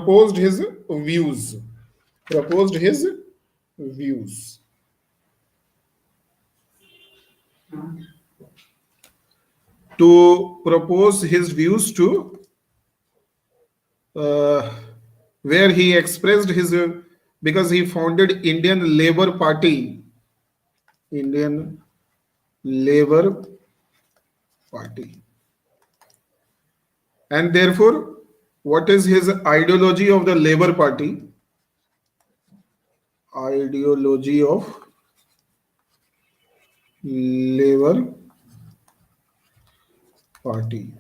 proposed his views. Proposed his views. To propose his views to uh, where he expressed his because he founded Indian Labour Party. Indian Labour Party. And therefore, what is his ideology of the Labour Party? Ideology of Labour Party.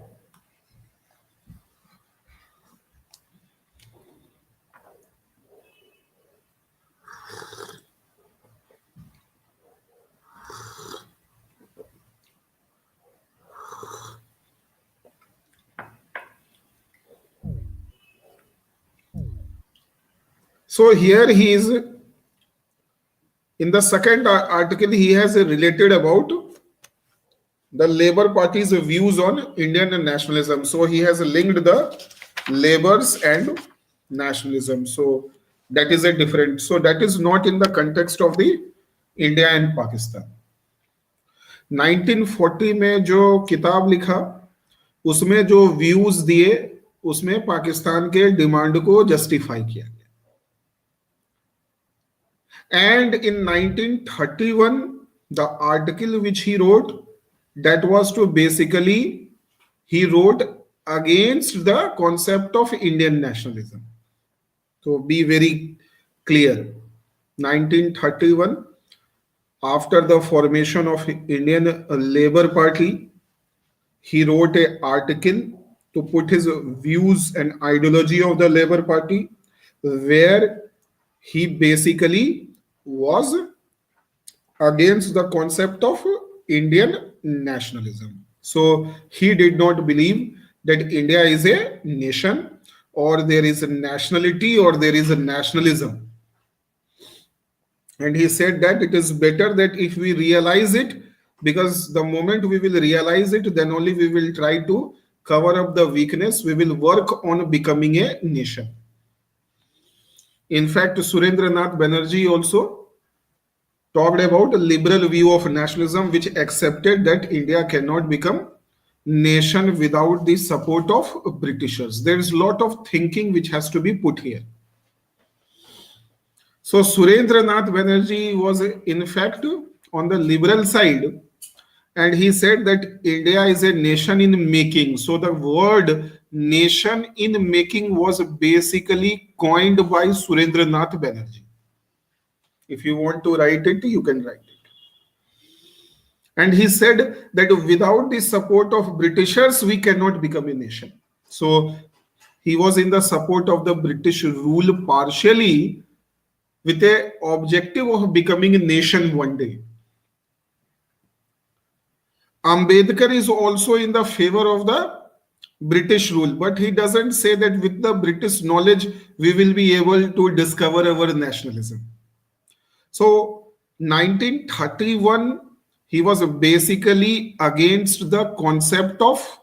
So here he is in the second article he has related about the Labour Party's views on Indian nationalism. So he has linked the Labours and nationalism. So that is a different. So that is not in the context of the India and Pakistan. 1940 में जो किताब लिखा उसमें जो views दिए उसमें पाकिस्तान के demand को जस्टिफाई किया गया. And in 1931, the article which he wrote, that was to basically, he wrote against the concept of Indian nationalism. So be very clear. 1931, after the formation of Indian Labour Party, he wrote an article to put his views and ideology of the Labour Party, where he basically was against the concept of Indian nationalism. So he did not believe that India is a nation or there is a nationality or there is a nationalism. And he said that it is better that if we realize it, because the moment we will realize it, then only we will try to cover up the weakness. We will work on becoming a nation. In fact, Surendranath Banerjee also talked about a liberal view of nationalism, which accepted that India cannot become nation without the support of Britishers. There is a lot of thinking which has to be put here. So Surendranath Banerjee was in fact on the liberal side, and he said that India is a nation in making. So the word nation in making was basically coined by Surendranath Banerjee. If you want to write it, you can write it. And he said that without the support of Britishers, we cannot become a nation. So he was in the support of the British rule partially with a objective of becoming a nation one day. Ambedkar is also in the favor of the British rule, but he doesn't say that with the British knowledge, we will be able to discover our nationalism. So 1931, he was basically against the concept of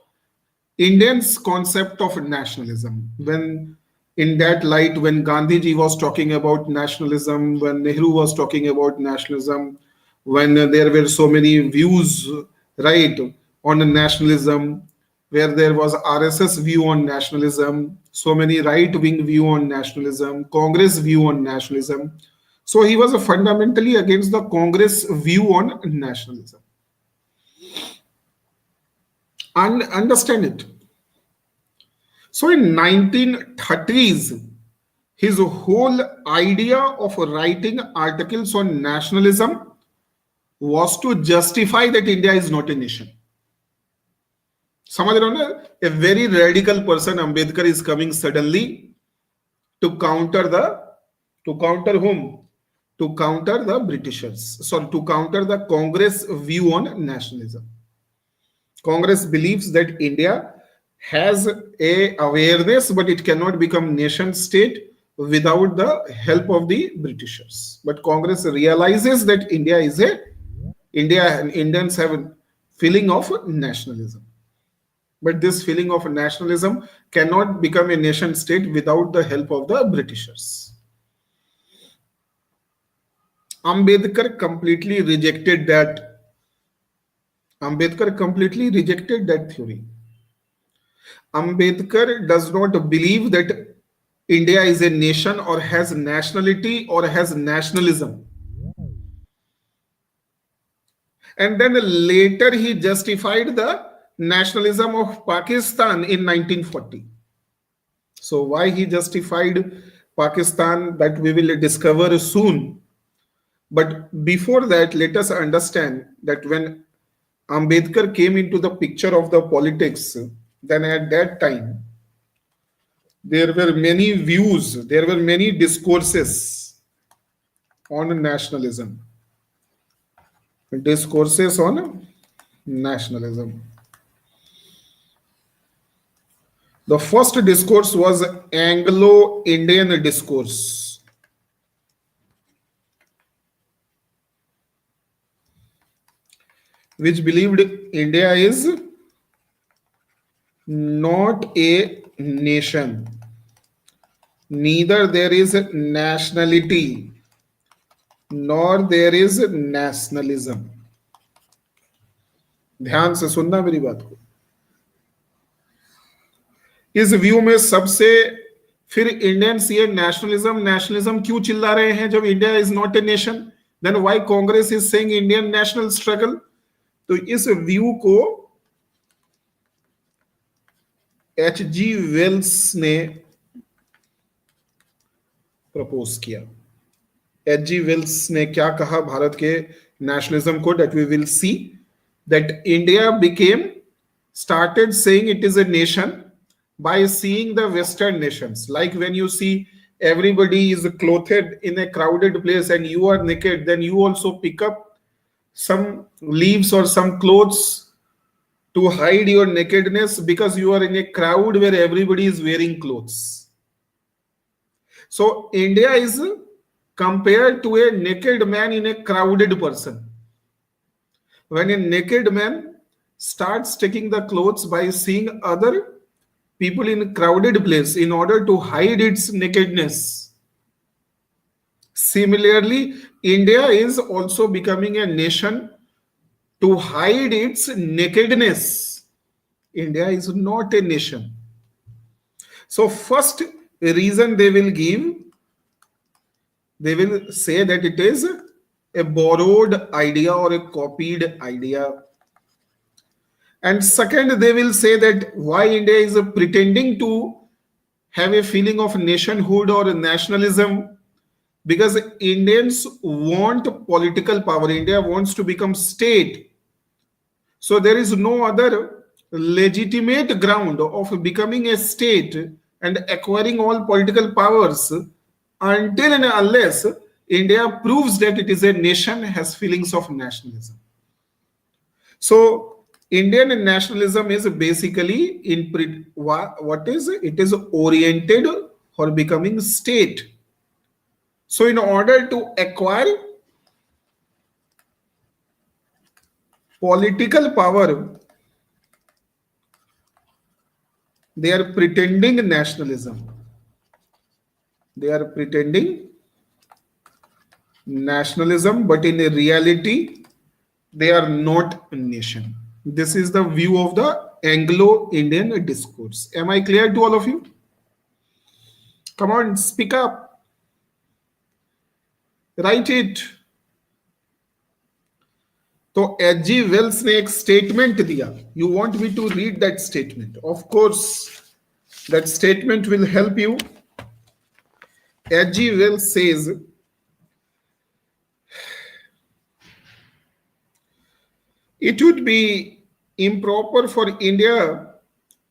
Indians' concept of nationalism. When in that light, when Gandhiji was talking about nationalism, when Nehru was talking about nationalism, when there were so many views, right, on nationalism, where there was RSS view on nationalism, so many right-wing view on nationalism, Congress view on nationalism. So he was fundamentally against the Congress view on nationalism. And understand it. So in 1930s, his whole idea of writing articles on nationalism was to justify that India is not a nation. समझ रहे हो ना? A very radical person, Ambedkar, is coming suddenly to counter whom? To counter the Britishers. Sorry, to counter the Congress view on nationalism. Congress believes that India has a awareness, but it cannot become nation state without the help of the Britishers. But Congress realizes that India and Indians have a feeling of nationalism. But this feeling of nationalism cannot become a nation state without the help of the Britishers. Ambedkar completely rejected that. Ambedkar completely rejected that theory. Ambedkar does not believe that India is a nation or has nationality or has nationalism. And then later he justified the nationalism of Pakistan in 1940. So why he justified Pakistan, that we will discover soon. But before that, let us understand that when Ambedkar came into the picture of the politics, then at that time there were many views, there were many discourses on nationalism. Discourses on nationalism. The first discourse was Anglo-Indian discourse, which believed India is not a nation, neither there is nationality nor there is nationalism. ध्यान से सुनना मेरी बात को. इस view में सबसे फिर इंडियंस ये नेशनलिज्म नेशनलिज्म क्यों चिल्ला रहे हैं जब India is not a nation? Then why Congress is saying Indian national struggle? तो इस व्यू को H.G. वेल्स ने प्रपोज किया. H.G. वेल्स ने क्या कहा भारत के नेशनलिज्म को? That we will see that India became started saying it is a nation by seeing the Western nations. Like when you see everybody is clothed in a crowded place and you are naked, then you also pick up some leaves or some clothes to hide your nakedness because you are in a crowd where everybody is wearing clothes. So India is compared to a naked man in a crowded person. When a naked man starts taking the clothes by seeing other people in a crowded place in order to hide its nakedness. Similarly, India is also becoming a nation to hide its nakedness. India is not a nation. So first reason they will give, they will say that it is a borrowed idea or a copied idea. And second, they will say that why India is pretending to have a feeling of nationhood or nationalism, because Indians want political power. India wants to become state. So there is no other legitimate ground of becoming a state and acquiring all political powers until and unless India proves that it is a nation, has feelings of nationalism. So Indian nationalism is basically what is it? It is oriented for becoming state. So in order to acquire political power, they are pretending nationalism. They are pretending nationalism, but in reality, they are not a nation. This is the view of the Anglo-Indian discourse. Am I clear to all of you? Come on, speak up. Write it. तो H.G. Wales ने एक statement दिया. You want me to read that statement? Of course, that statement will help you. H.G. Wells says, it would be improper for India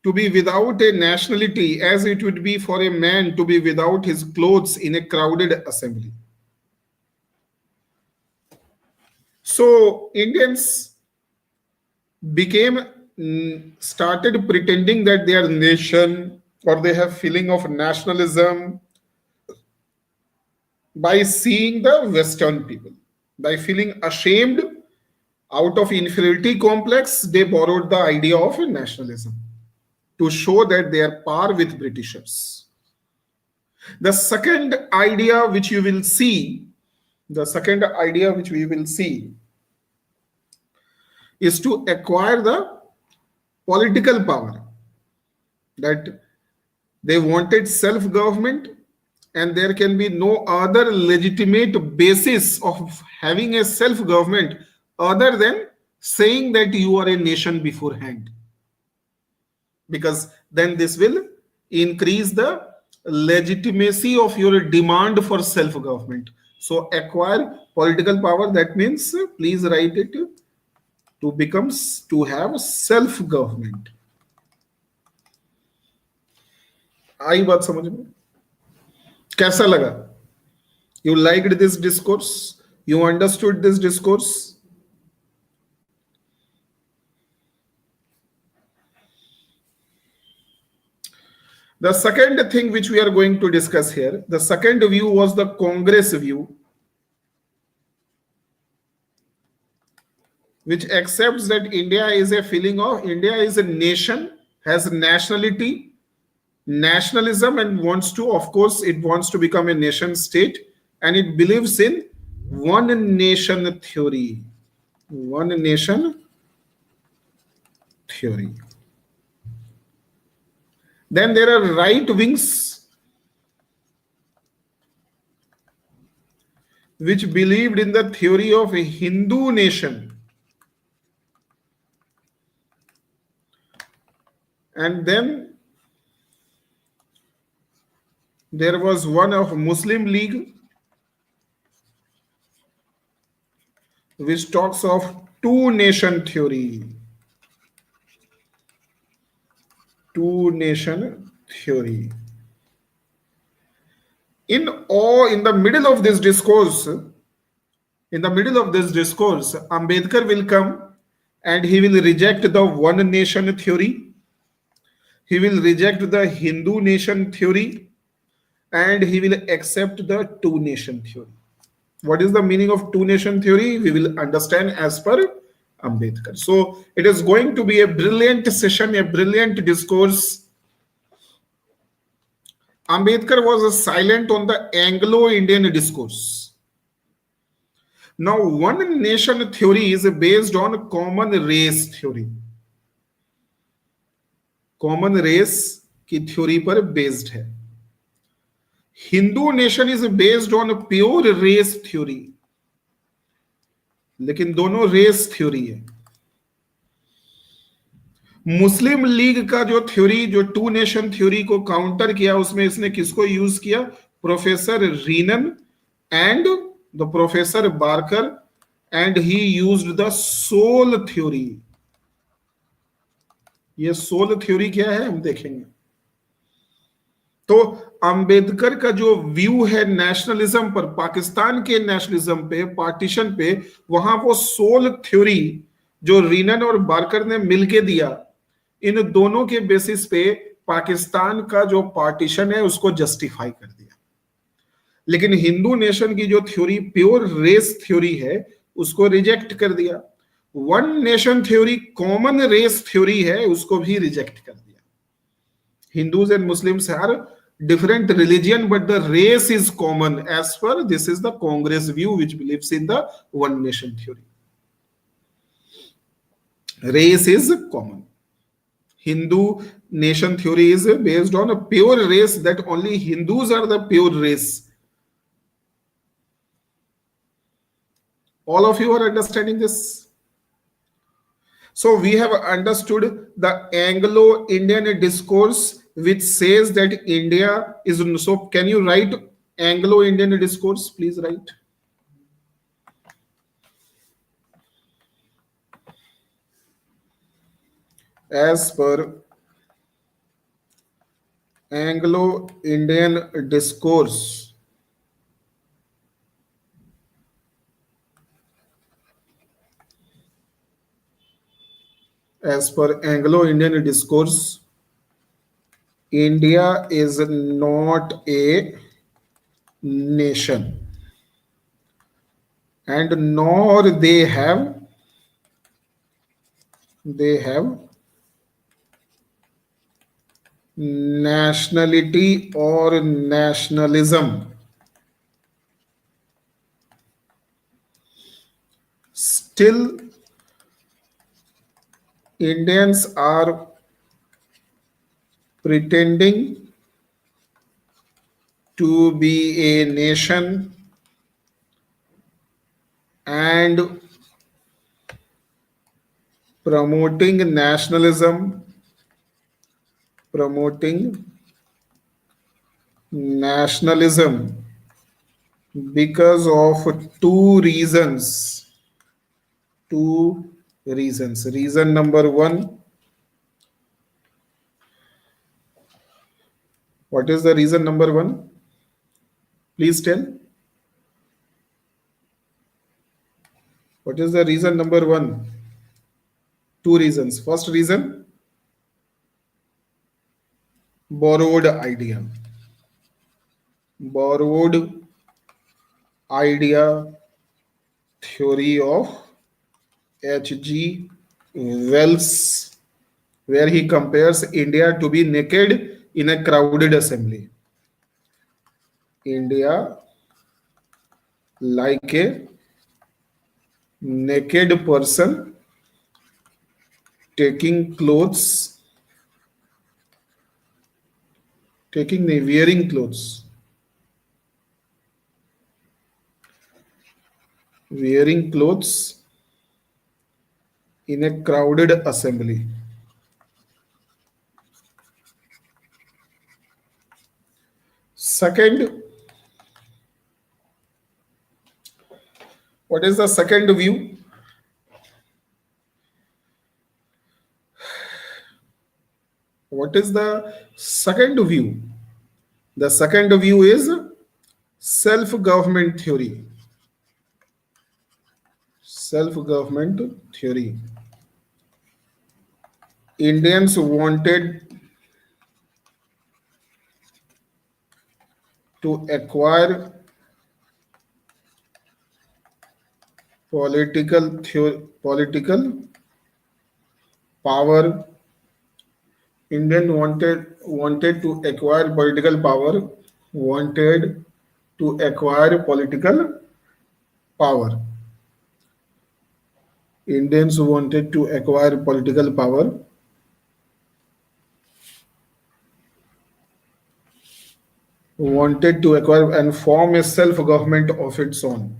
to be without a nationality as it would be for a man to be without his clothes in a crowded assembly. So Indians started pretending that they are nation or they have feeling of nationalism by seeing the Western people, by feeling ashamed. Out of inferiority complex, they borrowed the idea of nationalism. to show that they are par with Britishers. The second idea which you will see, the second idea which we will see is to acquire the political power, that they wanted self-government and there can be no other legitimate basis of having a self-government other than saying that you are a nation beforehand, because then this will increase the legitimacy of your demand for self-government. So acquire political power, that means please write it, to becomes to have self-government. आई बात समझ में? कैसा लगा? You liked this discourse? You understood this discourse? The second thing which we are going to discuss here, the second view was the Congress view, which accepts that India is a feeling of, India is a nation, has nationality, nationalism, and wants to, of course, it wants to become a nation state, and it believes in one nation theory. One nation theory. Then there are right wings which believed in the theory of a Hindu nation. And then there was one of Muslim League which talks of two nation theory. Two nation theory. In the middle of this discourse, Ambedkar will come and he will reject the one nation theory. He will reject the Hindu nation theory and he will accept the two nation theory. What is the meaning of two nation theory? We will understand as per Ambedkar. So it is going to be a brilliant session, a brilliant discourse. Ambedkar was silent on the Anglo-Indian discourse. Now, one nation theory is based on common race theory. Common race की theory पर based है. Hindu nation is based on pure race theory. लेकिन दोनों race theory है. मुस्लिम league का जो theory, जो two nation theory को काउंटर किया, उसमें इसने किसको यूज किया? Professor Renan and the professor Barker, and he used the soul theory. ये सोल थ्योरी क्या है हम देखेंगे. तो अंबेडकर का जो व्यू है नेशनलिज्म पर, पाकिस्तान के नेशनलिज्म पे, पार्टीशन पे, वहां वो सोल थ्योरी जो रीनन और बार्कर ने मिलके दिया, इन दोनों के बेसिस पे पाकिस्तान का जो पार्टीशन है उसको जस्टिफाई कर दिया. लेकिन हिंदू नेशन की जो थ्योरी प्योर रेस थ्योरी है उसको रिजेक्ट कर दिया. One nation theory common race theory है, उसको भी रिजेक्ट कर दिया. Hindus and Muslims are different religion but the race is common, as per this is the Congress view which believes in the one nation theory. Race is common. Hindu nation theory is based on a pure race, that only Hindus are the pure race. All of you are understanding this? So we have understood the Anglo-Indian discourse which says that India is, so can you write Anglo-Indian discourse? Please write. As per Anglo-Indian discourse, as per Anglo-Indian discourse, India is not a nation and nor they have nationality or nationalism. Still, Indians are pretending to be a nation and promoting nationalism, promoting nationalism because of two reasons. Two reasons. Reason number one, what is the reason number one? Please tell. What is the reason number one? Two reasons. First reason, borrowed idea. Borrowed idea theory of H.G. Wells, where he compares India to be naked in a crowded assembly. India like a naked person taking clothes, wearing clothes, wearing clothes in a crowded assembly. Second, what is the second view? What is the second view? The second view is self-government theory. Self-government theory. Indians wanted to acquire political power. Indian wanted to acquire political power, wanted to acquire political power. Indians wanted to acquire political power, wanted to acquire and form a self-government of its own,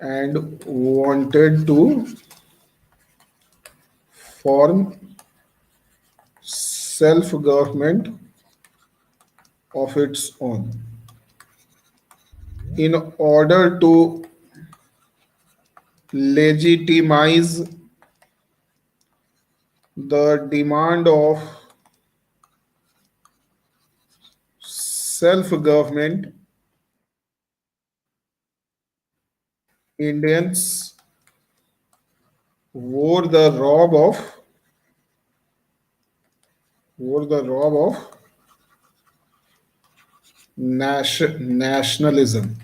and wanted to form self-government of its own in order to legitimize the demand of self-government. Indians wore the robe of nationalism.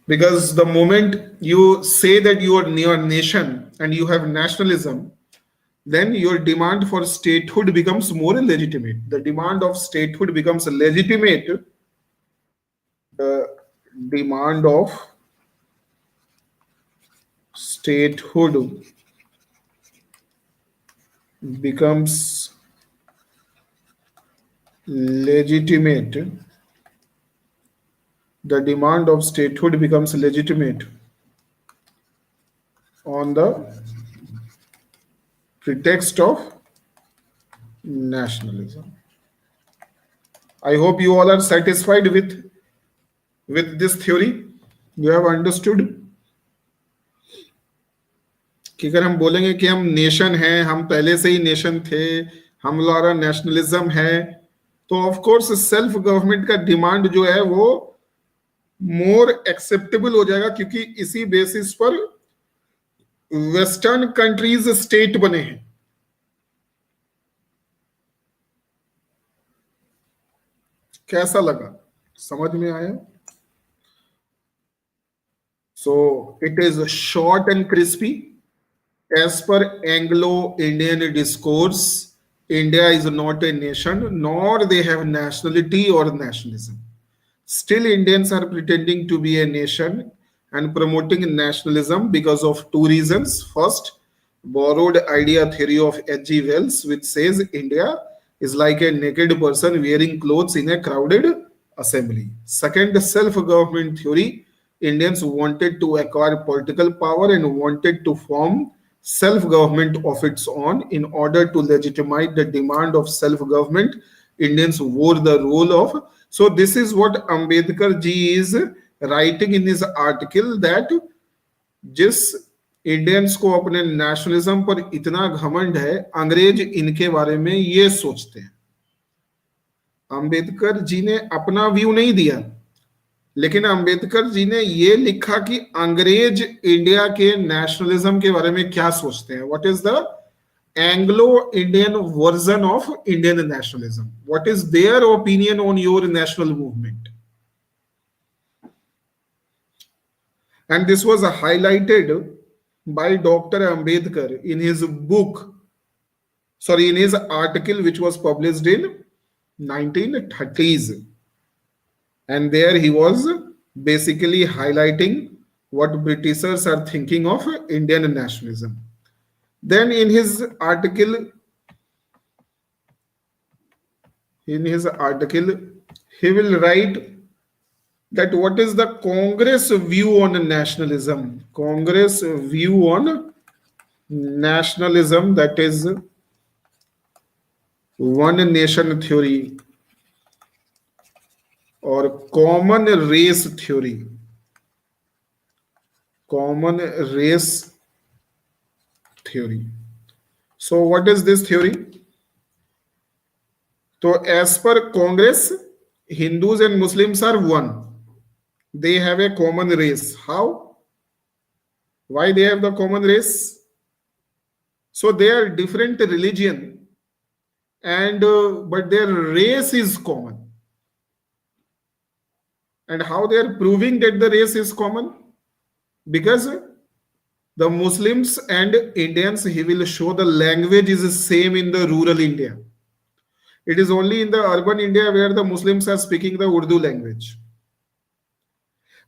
Because the moment you say that you are near nation and you have nationalism, then your demand for statehood becomes more legitimate. The demand of statehood becomes legitimate. The demand of statehood becomes legitimate. The demand of statehood becomes legitimate on the pretext of nationalism. I hope you all are satisfied with this theory. You have understood कि अगर हम बोलेंगे कि हम nation हैं, हम पहले से ही नेशन थे, हमारा नेशनलिज्म है, तो ऑफ कोर्स सेल्फ गवर्नमेंट का डिमांड जो है वो मोर एक्सेप्टेबल हो जाएगा, क्योंकि इसी बेसिस पर वेस्टर्न कंट्रीज स्टेट बने हैं. कैसा लगा? समझ में आया? So it is short and crispy. As per Anglo-Indian discourse, India is not a nation, nor they have nationality or nationalism. Still, Indians are pretending to be a nation and promoting nationalism because of two reasons. First, borrowed idea theory of H.G. Wells, which says India is like a naked person wearing clothes in a crowded assembly. Second, self-government theory. Indians wanted to acquire political power and wanted to form self-government of its own. In order to legitimize the demand of self-government, Indians wore the role of. So this is what Ambedkar ji is writing in his article, that जिस Indians को अपने nationalism पर इतना घमंड है, अंग्रेज इनके बारे में ये सोचते हैं. अंबेडकर जी ने अपना व्यू नहीं दिया, लेकिन अंबेडकर जी ने ये लिखा कि अंग्रेज इंडिया के नेशनलिज्म के बारे में क्या सोचते हैं. What is the Anglo-Indian version of Indian nationalism? What is their opinion on your national movement? And this was highlighted by Dr. Ambedkar in his book, in his article which was published in 1930s. And there he was basically highlighting what Britishers are thinking of Indian nationalism. Then in his article, he will write that what is the Congress view on nationalism. Congress view on nationalism, that is one nation theory or common race theory. Common race theory. So what is this theory? So as per Congress, Hindus and Muslims are one. They have a common race. How? Why they have the common race? So they are different religion, and but their race is common. And how they are proving that the race is common? Because the Muslims and Indians, he will show the language is the same in the rural India. It is only in the urban India where the Muslims are speaking the Urdu language.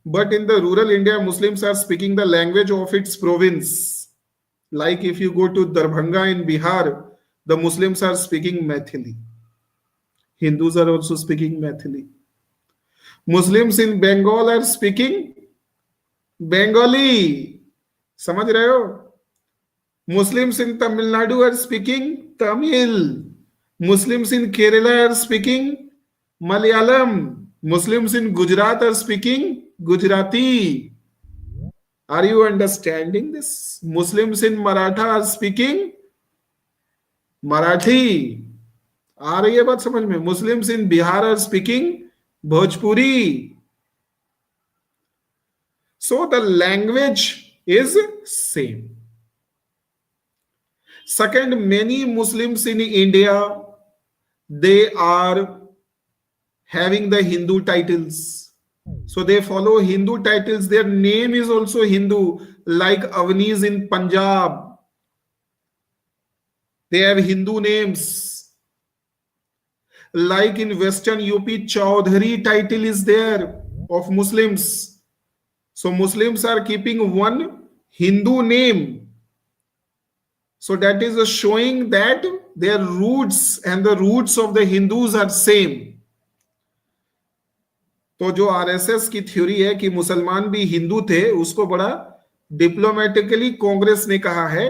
But in the rural India, Muslims are speaking the language of its province. Like if you go to Darbhanga in Bihar, the Muslims are speaking Maithili. Hindus are also speaking Maithili. Muslims in Bengal are speaking Bengali. समझ रहे हो? Muslims in Tamil Nadu are speaking Tamil. Muslims in Kerala are speaking Malayalam. Muslims in Gujarat are speaking Gujarati. Are you understanding this? Muslims in Maratha are speaking Marathi. आ रही है बात समझ में? Muslims in Bihar are speaking Bhojpuri. So the language is same. Second, many Muslims in India, they are having the Hindu titles. So they follow Hindu titles. Their name is also Hindu, like Avnis in Punjab. They have Hindu names. Like in Western UP, Chaudhary title is there of Muslims. So Muslims are keeping one Hindu name. So that is showing that their roots and the roots of the Hindus are same. तो जो RSS की theory है कि मुसलमान भी हिंदू थे, उसको बड़ा डिप्लोमेटिकली कांग्रेस ने कहा है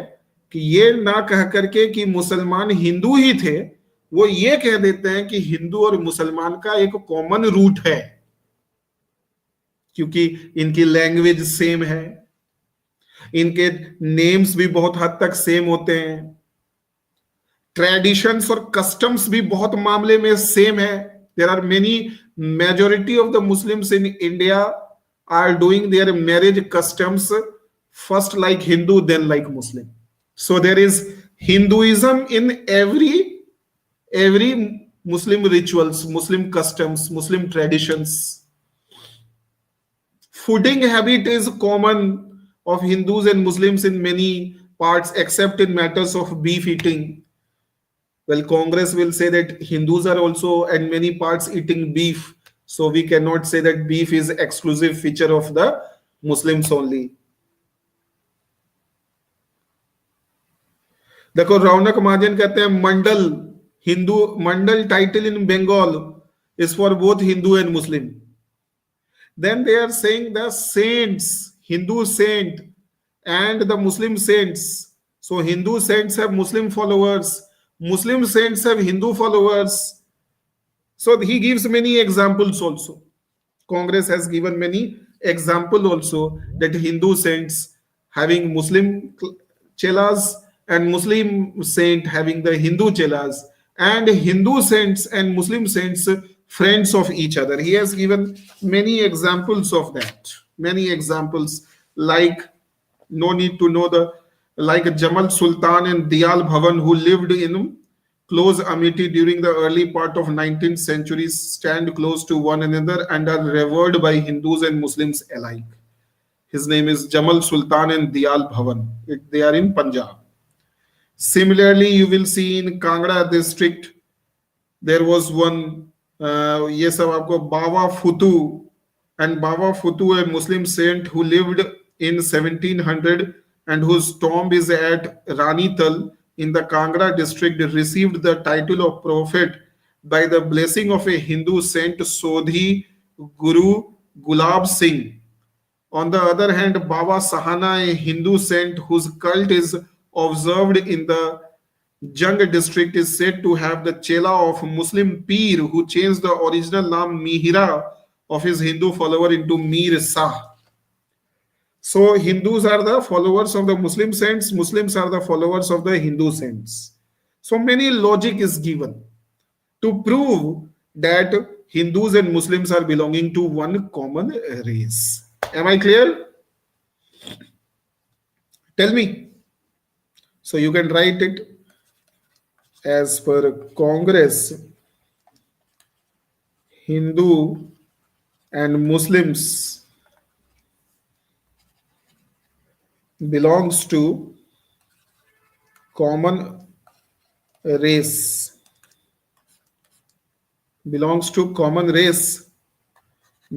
कि ये ना कह करके कि मुसलमान हिंदू ही थे, वो ये कह देते हैं कि हिंदू और मुसलमान का एक कॉमन रूट है, क्योंकि इनकी लैंग्वेज सेम है, इनके नेम्स भी बहुत हद तक सेम होते हैं, ट्रेडिशंस और कस्टम्स भी बहुत मामले में सेम है. There are many, majority of the Muslims in India are doing their marriage customs first like Hindu then like Muslim. So there is Hinduism in every Muslim rituals, Muslim customs, Muslim traditions. Fooding habit is common of Hindus and Muslims in many parts except in matters of beef eating. Well, Congress will say that Hindus are also at many parts eating beef. So we cannot say that beef is exclusive feature of the Muslims only. देखो रौनक महाजन कहते हैं Mandal Hindu Mandal title in Bengal is for both Hindu and Muslim. Then they are saying the saints, Hindu saint and the Muslim saints. So Hindu saints have Muslim followers, Muslim saints have Hindu followers. So he gives many examples also. Congress has given many examples also that Hindu saints having Muslim chelas and Muslim saint having the Hindu chelas and Hindu saints and Muslim saints friends of each other. He has given many examples of that. Many examples like no need to know the like Jamal Sultan and Diyal Bhavan who lived in close amity during the early part of 19th century stand close to one another and are revered by Hindus and Muslims alike. His name is Jamal Sultan and Diyal Bhavan. They are in Punjab. Similarly, you will see in Kangra district, there was one, ये सब आपको Baba Futu, and Baba Futu, a Muslim saint who lived in 1700 and whose tomb is at Ranital in the Kangra district, received the title of prophet by the blessing of a Hindu saint Sodhi Guru Gulab Singh. On the other hand, Baba Sahana, a Hindu saint whose cult is observed in the Jung district, is said to have the chela of Muslim Pir who changed the original name Mihira of his Hindu follower into Mir Sah. So Hindus are the followers of the Muslim saints, Muslims are the followers of the Hindu saints. So many logic is given to prove that Hindus and Muslims are belonging to one common race. Am I clear? Tell me. So you can write it as per Congress, Hindu and Muslims belongs to common race. Belongs to common race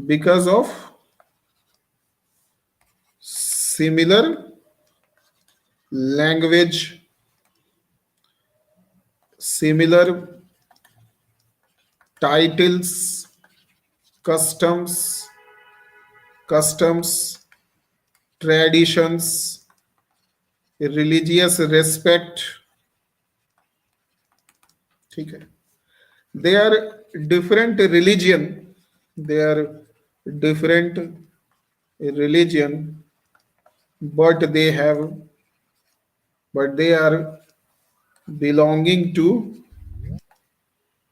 because of similar language, similar titles, customs, traditions, religious respect. ठीक है. They are different religion. They are different religion, but they are belonging to,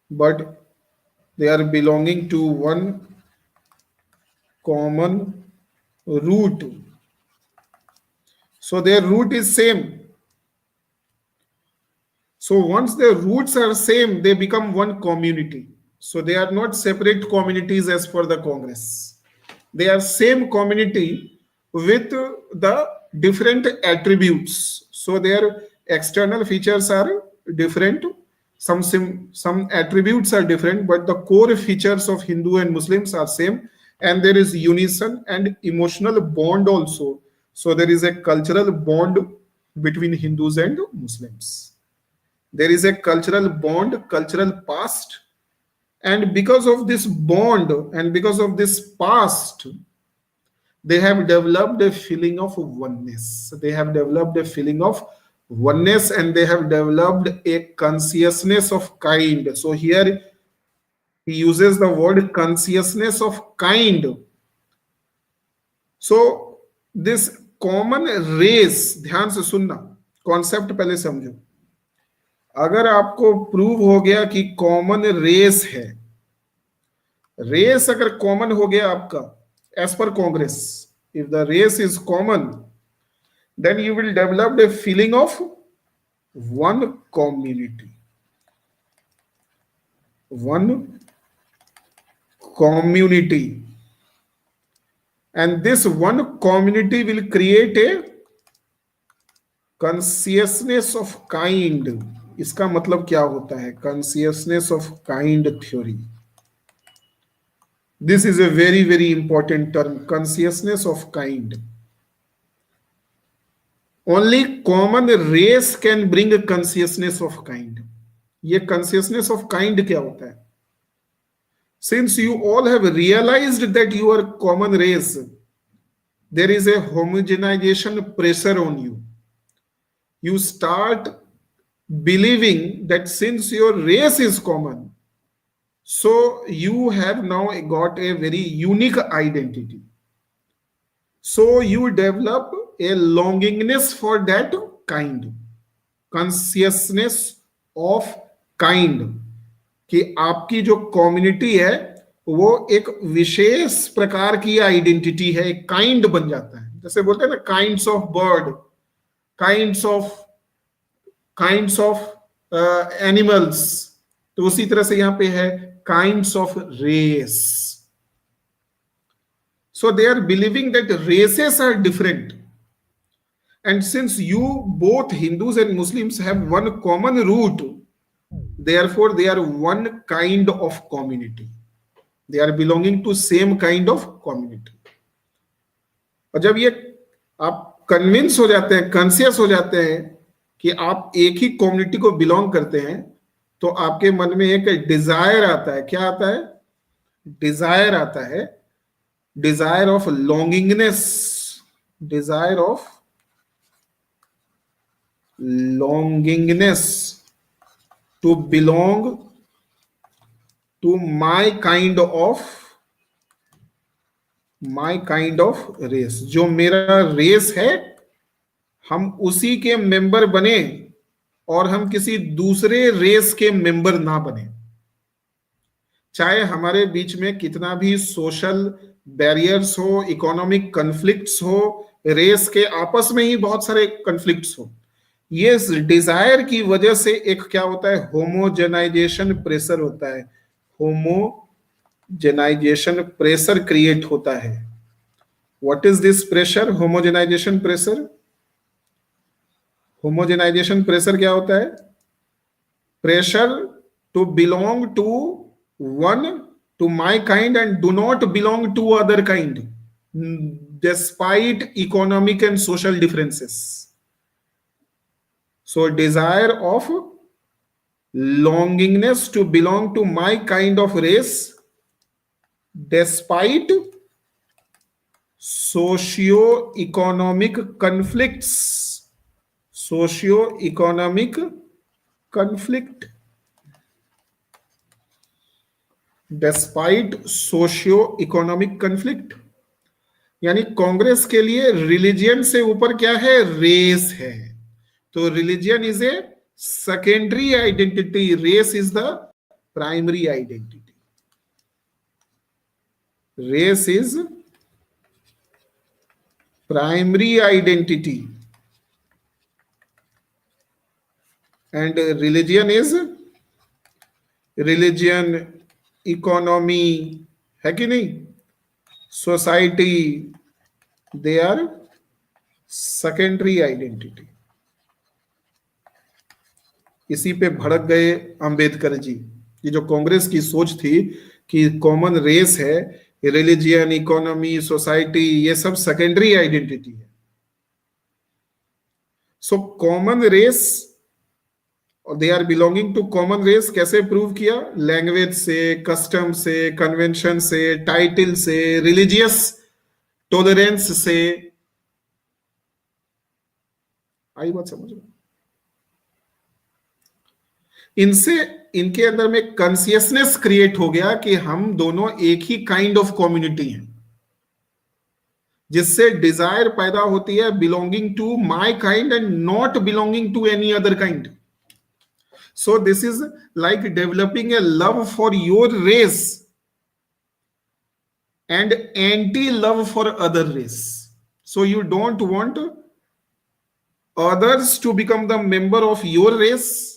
but they are belonging to one common root. So their root is same. So once their roots are same, they become one community. So they are not separate communities as per the Congress. They are same community with the different attributes. So their external features are different. Some attributes are different, but the core features of Hindu and Muslims are same. And there is unison and emotional bond also. So there is a cultural bond between Hindus and Muslims. There is a cultural bond, cultural past. And because of this bond and because of this past, they have developed a feeling of oneness. They have developed a feeling of oneness and they have developed a consciousness of kind. So here he uses the word consciousness of kind. So this common race, ध्यान से सुनना, concept पहले समझो. अगर आपको prove हो गया कि कॉमन रेस है, रेस अगर कॉमन हो गया आपका as per Congress, if the race is common, then you will develop a feeling of one community. And this one community will create a consciousness of kind, इसका मतलब क्या होता है? Consciousness of kind theory, this is a very very important term, consciousness of kind. Only common race can bring consciousness of kind. ये consciousness of kind क्या होता है? Since you all have realised that you are common race, there is a homogenization pressure on you. You start believing that since your race is common, so you have now got a very unique identity. So you develop a longingness for that kind, consciousness of kind, कि आपकी जो community है वो एक विशेष प्रकार की identity है, एक काइंड बन जाता है। जैसे बोलते हैं ना kinds of bird, kinds of animals, तो उसी तरह से यहां पे है kinds of race. So they are believing that races are different, and since you both Hindus and Muslims have one common root, therefore they are one kind of community, they are belonging to same kind of community। और जब ये आप convince हो जाते हैं, conscious हो जाते हैं कि आप एक ही कम्युनिटी को बिलोंग करते हैं, तो आपके मन में एक डिजायर आता है। क्या आता है? डिजायर आता है, desire of longingness, desire of longingness to belong to my kind of race। जो मेरा रेस है हम उसी के मेंबर बने और हम किसी दूसरे रेस के मेंबर ना बने। चाहे हमारे बीच में कितना भी सोशल बैरियर्स हो, इकोनॉमिक कन्फ्लिक्ट्स हो, रेस के आपस में ही बहुत सारे कन्फ्लिक्ट्स हो, ये डिजायर की वजह से एक क्या होता है? होमोजेनाइजेशन प्रेशर होता है, होमोजेनाइजेशन प्रेशर क्रिएट होता है। What is this pressure? Homogenisation pressure. Homogenisation pressure क्या होता है? Pressure to belong to one, to my kind, and do not belong to other kind despite economic and social differences. So desire of longingness to belong to my kind of race despite socio-economic conflicts, socio-economic conflict, despite socio-economic conflict। यानी कांग्रेस के लिए religion से ऊपर क्या है? Race है। तो religion is a secondary identity, race is the primary identity. Race is primary identity and religion is religion, economy, है कि नहीं, society, they are secondary identity. इसी पे भड़क गए अंबेडकर जी। ये जो कांग्रेस की सोच थी कि कॉमन रेस है, रिलीजियन, इकोनॉमी, सोसाइटी, ये सब सेकेंडरी आइडेंटिटी है। So common race, they are belonging to common race कैसे प्रूव किया? लैंग्वेज से, कस्टम से, कन्वेंशन से, टाइटल से, रिलीजियस टॉलरेंस से। आई बात समझ में? इनसे इनके अंदर में कॉन्शियसनेस क्रिएट हो गया कि हम दोनों एक ही काइंड ऑफ कम्युनिटी हैं, जिससे डिजायर पैदा होती है belonging to my kind and not belonging to any other kind. So this is like developing a love for your race and anti love for other race. So you don't want others to become the member of your race,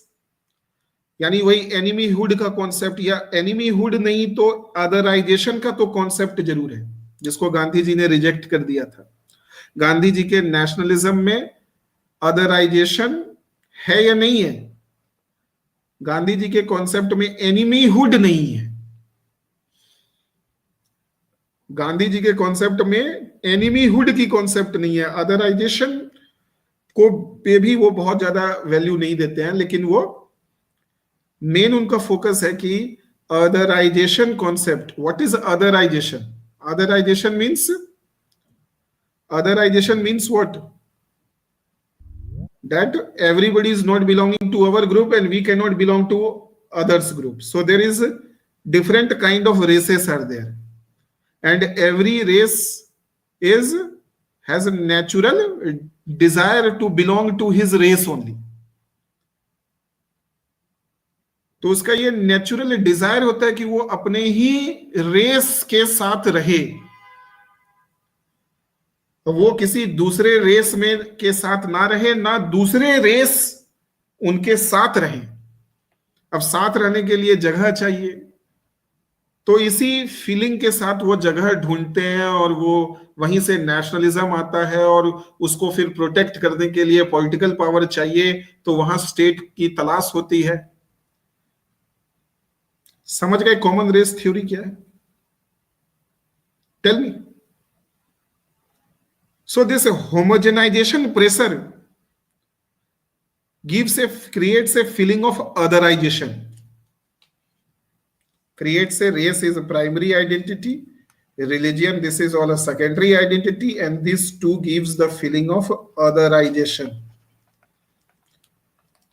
यानी वही एनिमीहुड का concept, या एनिमीहुड नहीं तो otherisation का तो concept जरूर है, जिसको गांधी जी ने रिजेक्ट कर दिया था। गांधी जी के नेशनलिज्म में अदराइजेशन है या नहीं है? गांधी जी के कॉन्सेप्ट में एनिमीहुड नहीं है। गांधी जी के कॉन्सेप्ट में एनिमीहुड की कॉन्सेप्ट नहीं है। अदराइजेशन को पे भी वो बहुत ज्यादा वैल्यू नहीं देते हैं, लेकिन वो मेन उनका फोकस है कि otherisation concept. What is otherisation? Otherisation means, otherisation means what? That everybody is not belonging to our group and we cannot belong to others group. So there is different kind of races are there, and every race is has a natural desire to belong to his race only. तो उसका ये natural Dzire होता है कि वो अपने ही race के साथ रहे, वो किसी दूसरे रेस में के साथ ना रहे, ना दूसरे रेस उनके साथ रहे। अब साथ रहने के लिए जगह चाहिए, तो इसी फीलिंग के साथ वो जगह ढूंढते हैं, और वो वहीं से नेशनलिज्म आता है, और उसको फिर प्रोटेक्ट करने के लिए पॉलिटिकल पावर चाहिए, तो वहां स्टेट की तलाश होती है। समझ गए कॉमन रेस थ्योरी क्या है? Tell me. So this homogenization pressure creates a feeling of otherization. Creates a race is a primary identity, religion this is all a secondary identity, and this two gives the feeling of otherization.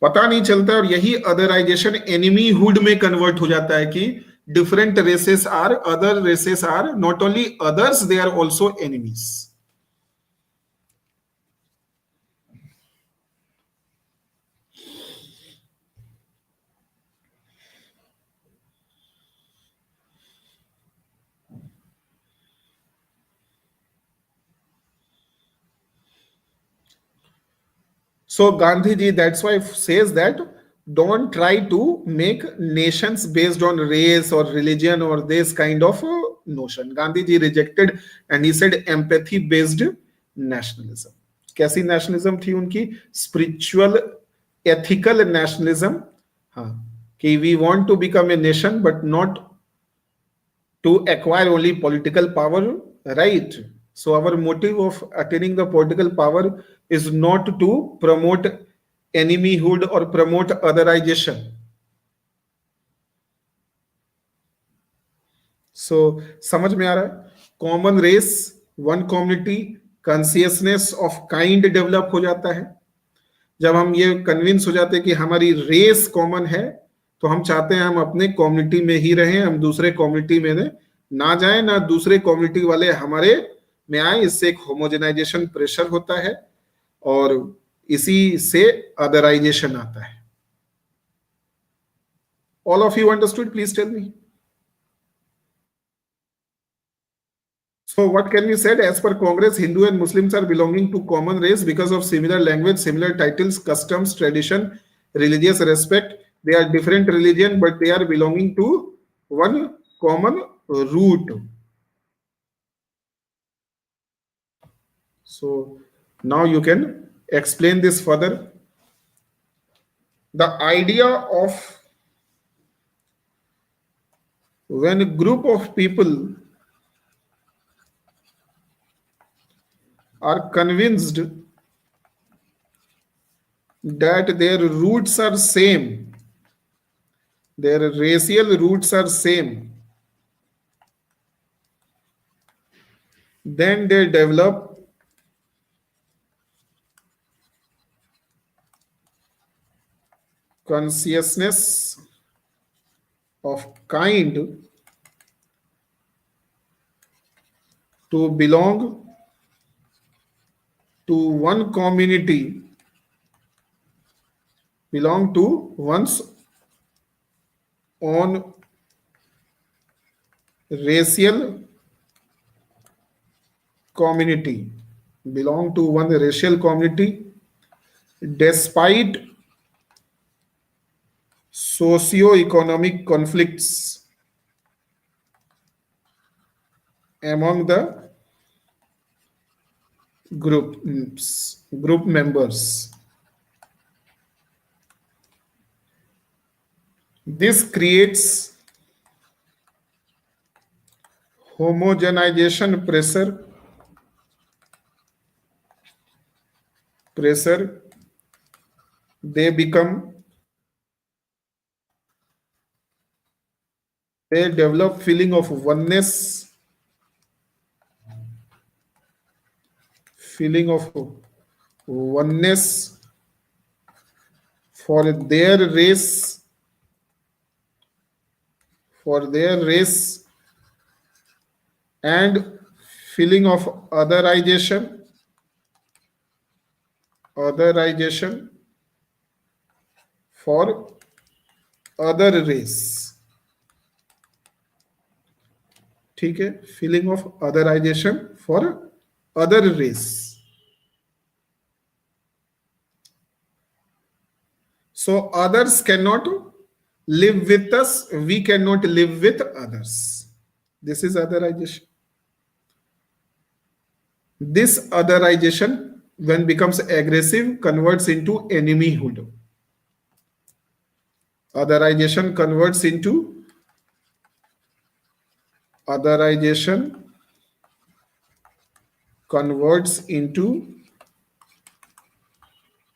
पता नहीं चलता, और यही otherisation एनिमीहुड में convert हो जाता है कि different races are, other races are not only others, they are also enemies. So Gandhi ji, that's why says that don't try to make nations based on race or religion or this kind of notion. Gandhi ji rejected and he said empathy based nationalism. कैसी nationalism थी उनकी? Spiritual, ethical nationalism. हाँ, कि we want to become a nation but not to acquire only political power, right? So our motive of attaining the political power is not to promote enemyhood or promote otherization. So समझ में आ रहा है? Common race, one community, consciousness of kind develop हो जाता है। जब हम ये कन्विंस हो जाते हैं कि हमारी रेस कॉमन है, तो हम चाहते हैं हम अपने कम्युनिटी में ही रहें, हम दूसरे कम्युनिटी में ना जाएं, ना दूसरे कम्युनिटी वाले हमारे में आए। इससे एक होमोजेनाइजेशन प्रेशर होता है, और इसी से अदराइजेशन आता है। All of you understood? Please tell me. So what can be said? As per Congress, Hindu and Muslims are belonging to common race because of similar language, similar titles, customs, tradition, religious respect. They are different religion, but they are belonging to one common root. So now you can explain this further. The idea of when a group of people are convinced that their roots are same, their racial roots are same, then they develop consciousness of kind to belong to one community, belong to one's own racial community, belong to one racial community despite socio-economic conflicts among the group members. This creates homogenization pressure. They become, they develop feeling of oneness for their race, and feeling of otherization for other race. ठीक है, feeling of otherisation for other race. So others cannot live with us, we cannot live with others. This is otherization. This otherization, when becomes aggressive, converts into enemyhood. Otherization converts into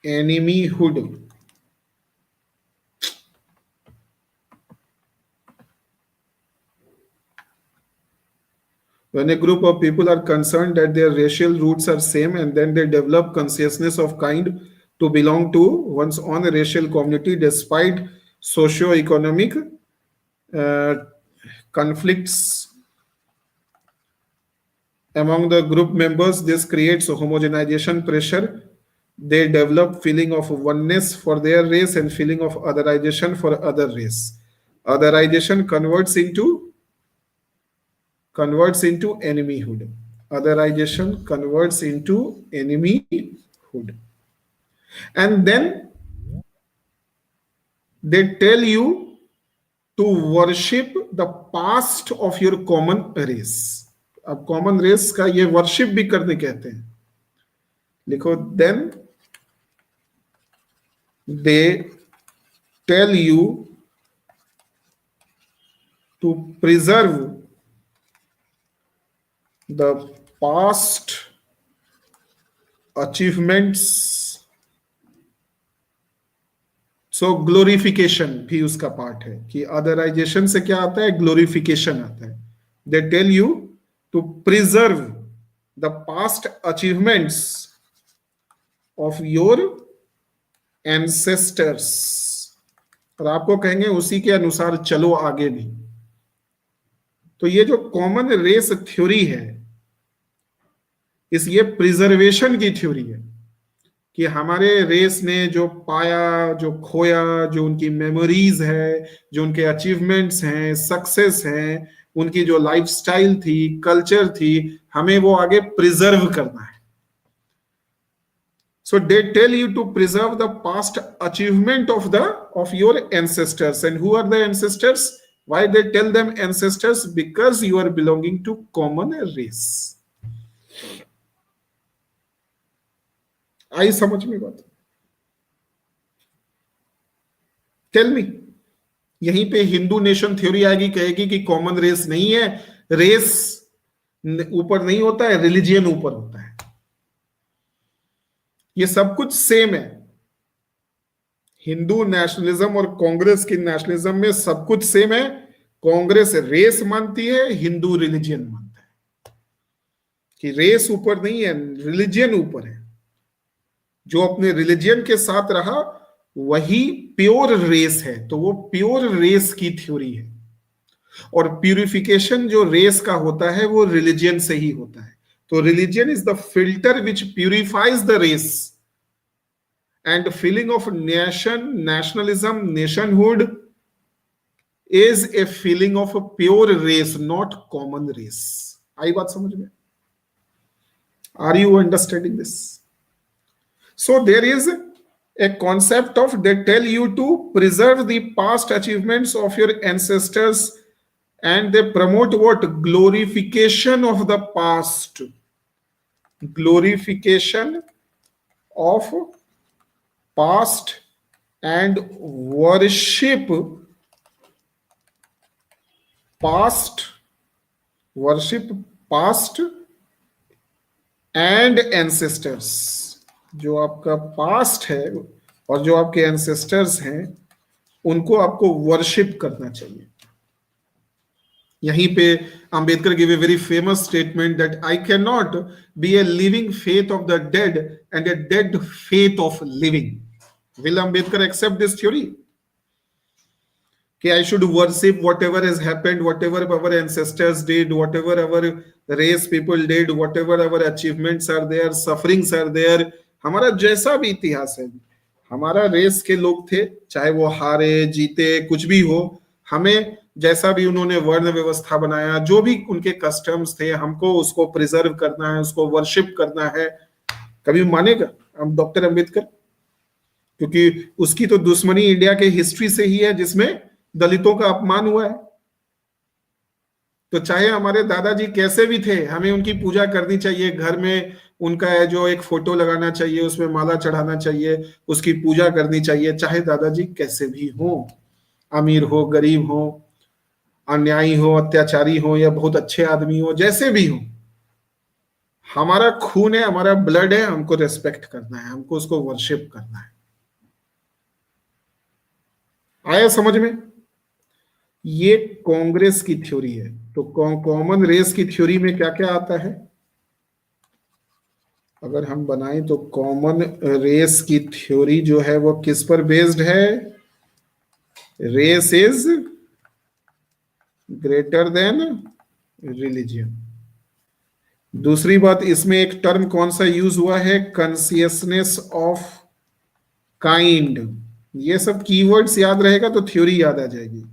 enemyhood. When a group of people are concerned that their racial roots are same, and then they develop consciousness of kind to belong to one's own racial community despite socio-economic conflicts among the group members, this creates homogenization pressure. They develop feeling of oneness for their race and feeling of otherization for other race. Otherization converts into enemyhood. Otherization converts into enemyhood. And then they tell you to worship the past of your common race. अब common race का ये worship भी करने कहते हैं. लिखो, then they tell you to preserve the past achievements. So glorification भी उसका पार्ट है कि अदराइजेशन से क्या आता है, ग्लोरिफिकेशन आता है. They tell you to preserve the past achievements of your ancestors, और आपको कहेंगे उसी के अनुसार चलो आगे भी. तो ये जो कॉमन रेस थ्योरी है, इस ये प्रिजर्वेशन की थ्योरी है कि हमारे रेस ने जो पाया, जो खोया, जो उनकी मेमोरीज है, जो उनके अचीवमेंट्स हैं, सक्सेस हैं, उनकी जो लाइफस्टाइल थी, कल्चर थी, हमें वो आगे प्रिजर्व करना है. So they tell you to preserve the past achievement of your ancestors. And who are the ancestors? Why they tell them ancestors? Because you are belonging to common race. आई समझ में बात? Tell me. यहीं पे Hindu nation theory आएगी, कहेगी कि common race नहीं है, रेस ऊपर नहीं होता है, रिलीजियन ऊपर होता है. ये सब कुछ सेम है. हिंदू नेशनलिज्म और कांग्रेस की नेशनलिज्म में सब कुछ सेम है. कांग्रेस रेस मानती है, हिंदू रिलीजियन मानता है कि रेस ऊपर नहीं है, रिलीजियन ऊपर है. जो अपने रिलीजियन के साथ रहा वही प्योर रेस है. तो वो प्योर रेस की थ्योरी है. और प्यूरिफिकेशन जो रेस का होता है वो रिलीजियन से ही होता है. तो religion is the filter which purifies the race. And feeling of nationalism, nationhood is a feeling of a pure race, not common race. आई बात समझ में? Are you understanding this? So there is a concept of, they tell you to preserve the past achievements of your ancestors, and they promote what? Glorification of the past. Glorification of past and worship past, worship past and ancestors. जो आपका past है और जो आपके ancestors हैं उनको आपको worship करना चाहिए। यहीं पे Ambedkar give a very famous statement that I can not be a living faith of the dead and a dead faith of living. Will Ambedkar accept this theory कि I should worship whatever has happened, whatever our ancestors did, whatever our race people did, whatever our achievements are there, sufferings are there, हमारा जैसा भी इतिहास है, हमारा race के लोग थे, चाहे वो हारे जीते कुछ भी हो, हमें जैसा भी उन्होंने वर्ण व्यवस्था बनाया, जो भी उनके कस्टम्स थे, हमको उसको प्रिजर्व करना है, उसको वर्शिप करना है। कभी मानेगा हम डॉक्टर अंबेडकर? क्योंकि उसकी तो दुश्मनी इंडिया के हिस्ट्री से ही है जिसमें दलितों का अपमान हुआ है। तो चाहे हमारे दादाजी कैसे भी थे, हमें उनकी पूजा करनी चाहिए, घर में उनका है जो एक फोटो लगाना चाहिए, उसमें माला चढ़ाना चाहिए, उसकी पूजा करनी चाहिए, चाहे दादाजी कैसे भी हो, अमीर हो गरीब हो, अन्यायी हो अत्याचारी हो या बहुत अच्छे आदमी हो, जैसे भी हो, हमारा खून है, हमारा ब्लड है, हमको रेस्पेक्ट करना है, हमको उसको वर्शिप करना है। आया समझ में? ये कांग्रेस की थ्योरी है। तो कॉमन रेस की थ्योरी में क्या क्या आता है अगर हम बनाएं तो कॉमन रेस की थ्योरी जो है वो किस पर बेस्ड है? Race is greater than religion. दूसरी बात, इसमें एक टर्म कौन सा यूज हुआ है? Consciousness of kind. ये सब कीवर्ड्स याद रहेगा तो थ्योरी याद आ जाएगी।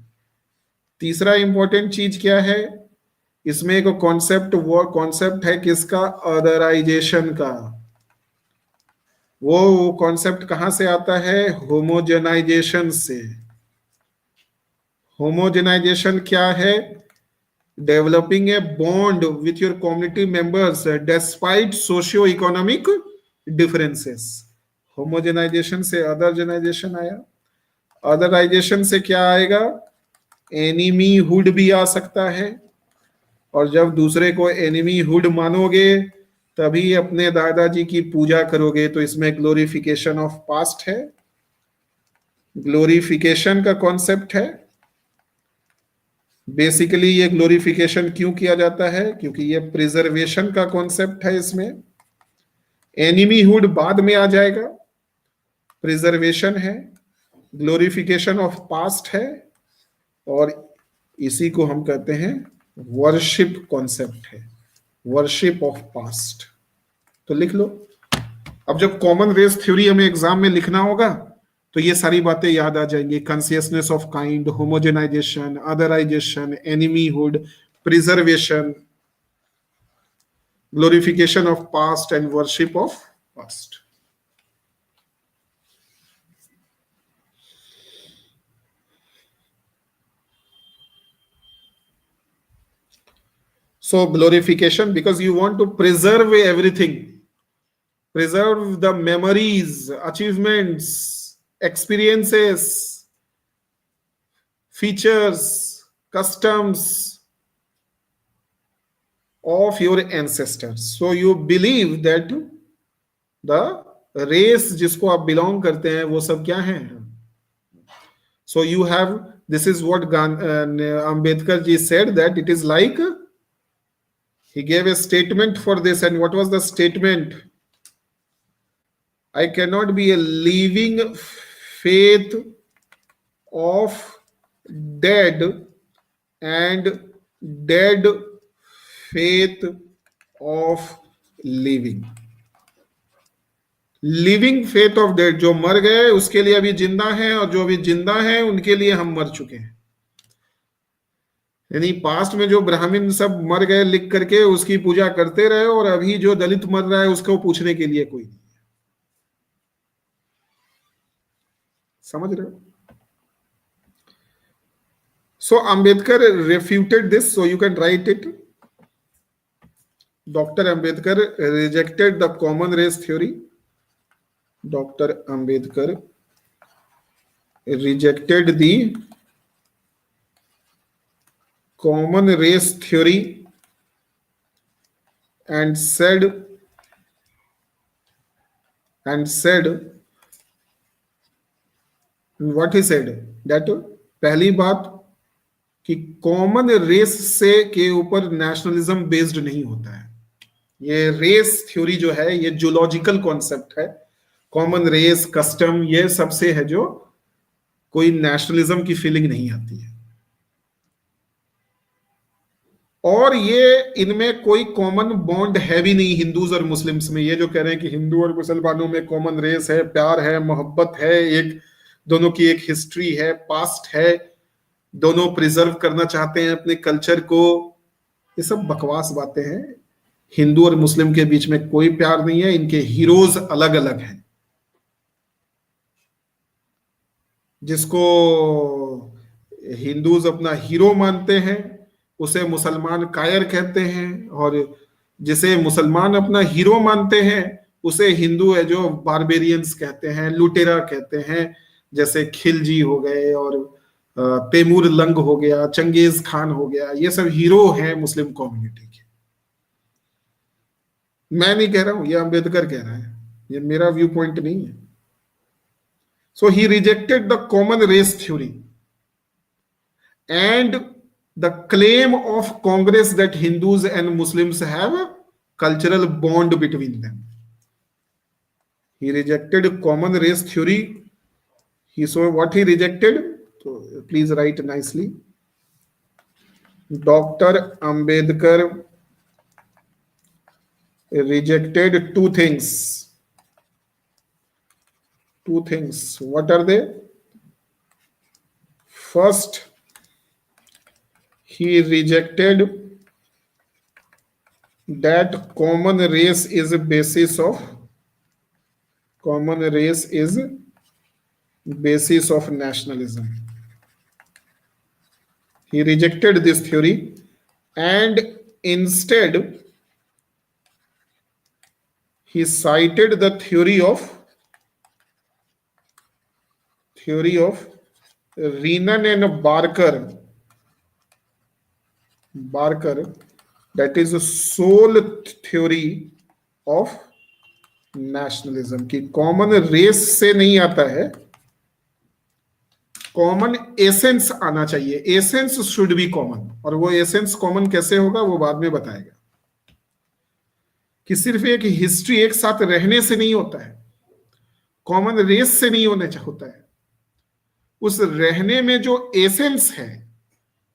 तीसरा इंपॉर्टेंट चीज क्या है? इसमें एक कॉन्सेप्ट, वो कॉन्सेप्ट है किसका? अदराइजेशन का। वो कॉन्सेप्ट कहां से आता है? होमोजेनाइजेशन से। होमोजेनाइजेशन क्या है? Developing a bond with your community members despite socio economic differences. Homogenization से अदरजेनाइजेशन आया। अदराइजेशन से क्या आएगा? एनिमी हुड भी आ सकता है, और जब दूसरे को एनिमी हुड मानोगे तभी अपने दादाजी की पूजा करोगे। तो इसमें ग्लोरिफिकेशन ऑफ पास्ट है, ग्लोरिफिकेशन का कॉन्सेप्ट है। बेसिकली ये ग्लोरिफिकेशन क्यों किया जाता है? क्योंकि ये प्रिजर्वेशन का कॉन्सेप्ट है। इसमें एनिमी हुड बाद में आ जाएगा, प्रिजर्वेशन है, ग्लोरिफिकेशन ऑफ पास्ट है, और इसी को हम कहते हैं वर्शिप कॉन्सेप्ट है, वर्शिप ऑफ पास्ट। तो लिख लो। अब जब कॉमन रेस थ्योरी हमें एग्जाम में लिखना होगा तो ये सारी बातें याद आ जाएंगी। Consciousness of kind, homogenisation, otherisation, enemyhood, preservation, glorification of past and worship of past. So glorification, because you want to preserve everything, preserve the memories, achievements, experiences, features, customs of your ancestors. So you believe that the race जिसको आप belong करते हैं वो सब क्या है? So you have, this is what Ambedkar ji said, that it is like, he gave a statement for this. And what was the statement? I cannot be a living faith of dead and dead faith of living. Living faith of dead, जो मर गए उसके लिए अभी जिंदा है, और जो अभी जिंदा है उनके लिए हम मर चुके हैं। यानी पास्ट में जो ब्राह्मण सब मर गए लिख करके उसकी पूजा करते रहे, और अभी जो दलित मर रहा है उसको पूछने के लिए कोई नहीं। समझ रहे हो? So Ambedkar refuted this, so you can write it. Doctor Ambedkar rejected the common race theory. Doctor Ambedkar rejected the common race theory and said what he said that पहली बात कि कॉमन रेस से के ऊपर नेशनलिज्म बेस्ड नहीं होता है। ये रेस थ्योरी जो है ये जूलॉजिकल कॉन्सेप्ट है। कॉमन रेस कस्टम ये सबसे है जो कोई नेशनलिज्म की फीलिंग नहीं आती है। और ये इनमें कोई कॉमन बॉन्ड है भी नहीं हिंदूज और मुस्लिम्स में। ये जो कह रहे हैं कि हिंदू और मुसलमानों में कॉमन रेस है, प्यार है, मोहब्बत है, एक दोनों की एक हिस्ट्री है, पास्ट है, दोनों प्रिजर्व करना चाहते हैं अपने कल्चर को, ये सब बकवास बातें हैं। हिंदू और मुस्लिम के बीच में कोई प्यार नहीं है, इनके हीरोज अलग अलग हैं। जिसको हिंदूज अपना हीरो मानते हैं उसे मुसलमान कायर कहते हैं, और जिसे मुसलमान अपना हीरो मानते हैं उसे हिंदू है जो बारबेरियंस कहते हैं, लुटेरा कहते हैं। जैसे खिलजी हो गए और तैमूर लंग हो गया, चंगेज खान हो गया, ये सब हीरो हैं मुस्लिम कम्युनिटी के। मैं नहीं कह रहा हूं, ये अंबेडकर कह रहा है, ये मेरा व्यू पॉइंट नहीं है। So he rejected the common race theory and the claim of Congress that Hindus and Muslims have a cultural bond between them. He rejected common race theory. He saw what he rejected. So please write nicely. Dr. Ambedkar rejected two things. Two things. What are they? First, he rejected that common race is a basis of nationalism. He rejected this theory and instead he cited the theory of Renan and Barker, that is a sole theory of nationalism कि common race से नहीं आता है, common essence आना चाहिए, essence should be common. और वो essence common कैसे होगा वो बाद में बताएगा कि सिर्फ एक हिस्ट्री एक साथ रहने से नहीं होता है, कॉमन रेस से नहीं होता है, उस रहने में जो एसेंस है,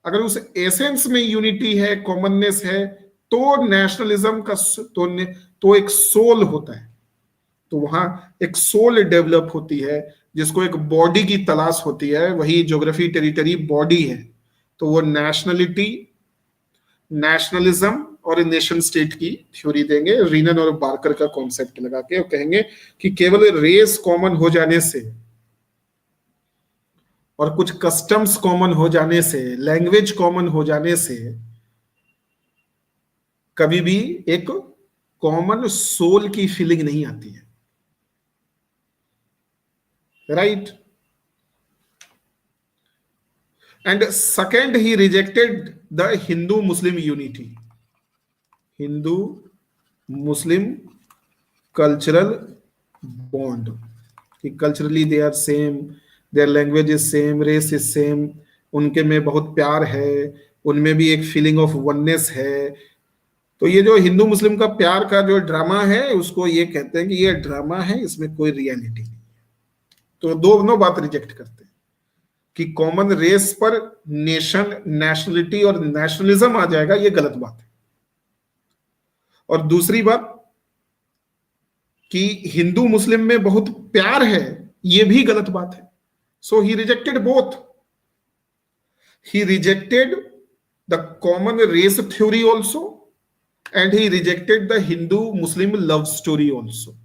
अगर उस एसेंस में यूनिटी है, कॉमननेस है, तो नेशनलिज्म का तो एक सोल होता है। तो वहां एक सोल डेवलप होती है, जिसको एक बॉडी की तलाश होती है, वही ज्योग्राफी टेरिटरी बॉडी है। तो वो नेशनलिटी, नेशनलिज्म और नेशन स्टेट की थ्योरी देंगे रीनन और बार्कर का कॉन्सेप्ट लगा के, और कहेंगे कि केवल रेस कॉमन हो जाने से और कुछ कस्टम्स कॉमन हो जाने से, लैंग्वेज कॉमन हो जाने से कभी भी एक कॉमन सोल की फीलिंग नहीं आती है। Right? And second, he rejected the Hindu-Muslim unity. Hindu-Muslim cultural bond. Culturally they are same, their language is same, race is same, उनके में बहुत प्यार है, उनमें भी एक फीलिंग ऑफ वननेस है। तो ये जो हिंदू मुस्लिम का प्यार का जो ड्रामा है, उसको ये कहते हैं कि ये ड्रामा है, इसमें कोई रियलिटी नहीं। तो दोनों बात रिजेक्ट करते हैं कि कॉमन रेस पर नेशन, नेशनलिटी और नेशनलिज्म आ जाएगा, ये गलत बात है। और दूसरी बात कि हिंदू मुस्लिम में बहुत प्यार है, ये भी गलत बात है। So he rejected both. He rejected the common race theory also and he rejected the Hindu Muslim love story also.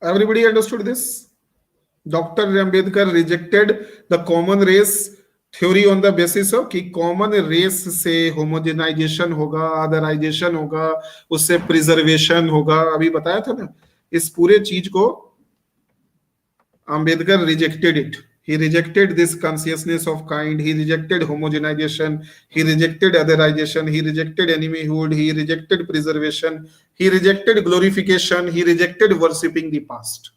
Everybody understood this? Dr. Ambedkar rejected the common race theory on the basis of कि common race से homogenization होगा, otherization होगा, उससे preservation होगा. अभी बताया था ना, इस पूरे चीज को Ambedkar rejected it. He rejected this consciousness of kind. He rejected homogenization. He rejected otherization. He rejected enemyhood. He rejected preservation. He rejected glorification. He rejected worshipping the past.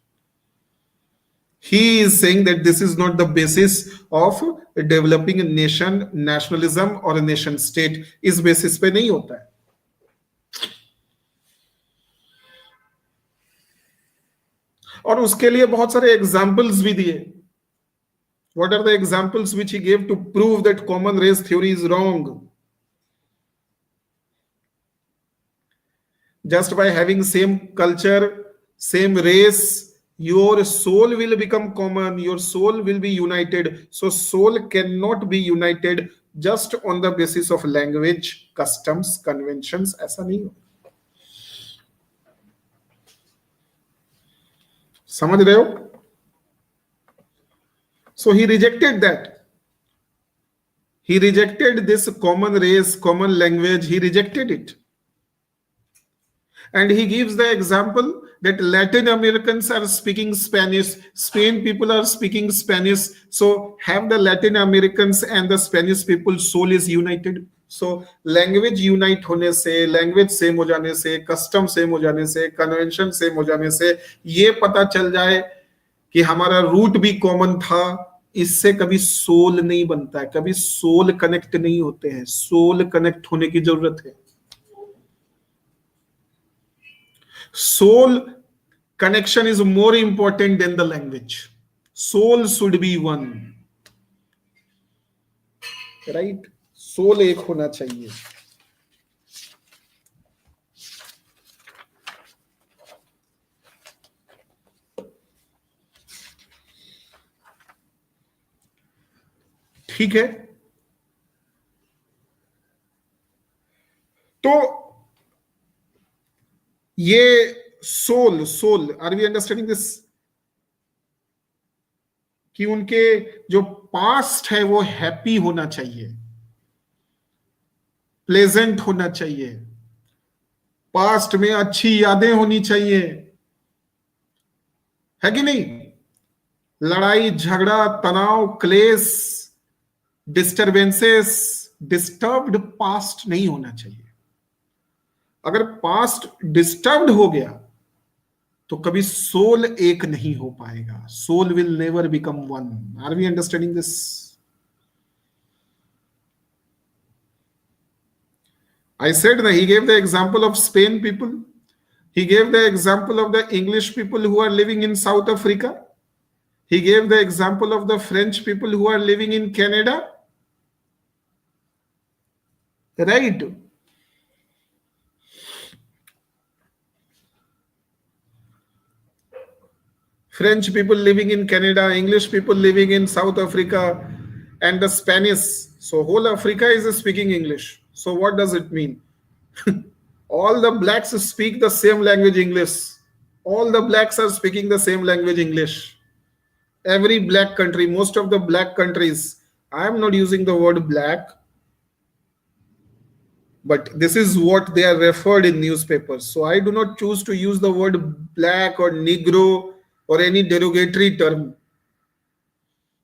He is saying that this is not the basis of developing a nation, nationalism or a nation state. इस basis पे नहीं होता है. और उसके लिए बहुत सारे एग्जाम्पल्स भी दिए. What are the examples which he gave to prove that common race theory is wrong? Just by having same culture, same race, your soul will become common, your soul will be united. So soul cannot be united just on the basis of language, customs, conventions. ऐसा नहीं हो. समझ रहे हो? So he rejected that. He rejected this common race, common language. He rejected it. And he gives the example that Latin Americans are speaking Spanish, Spain people are speaking Spanish. So have the Latin Americans and the Spanish people soul is united. So language unite होने से, language same हो जाने से, custom same हो जाने से, convention same हो जाने से ये पता चल जाए कि हमारा रूट भी कॉमन था. इससे कभी सोल नहीं बनता है, कभी सोल कनेक्ट नहीं होते हैं. सोल कनेक्ट होने की जरूरत है. Soul connection is more important than the language. Soul should be one. Right? Soul एक होना चाहिए. ठीक है. तो ये soul are we understanding this कि उनके जो पास्ट है वो हैप्पी होना चाहिए, प्लेजेंट होना चाहिए, पास्ट में अच्छी यादें होनी चाहिए, है कि नहीं? लड़ाई झगड़ा तनाव क्लेश डिस्टरबेंसेस डिस्टर्ब्ड पास्ट नहीं होना चाहिए. अगर पास्ट डिस्टर्ब्ड हो गया तो कभी सोल एक नहीं हो पाएगा. Soul will never become one. Are we understanding this? I said that he gave the example of Spain people. He gave the example of the English people who are living in South Africa. He gave the example of the French people who are living in Canada. Right? French people living in Canada, English people living in South Africa, and the Spanish. So whole Africa is speaking English. So what does it mean? All the blacks speak the same language English. All the blacks are speaking the same language English. Every black country, most of the black countries, I am not using the word black, but this is what they are referred in newspapers. So I do not choose to use the word black or Negro or any derogatory term,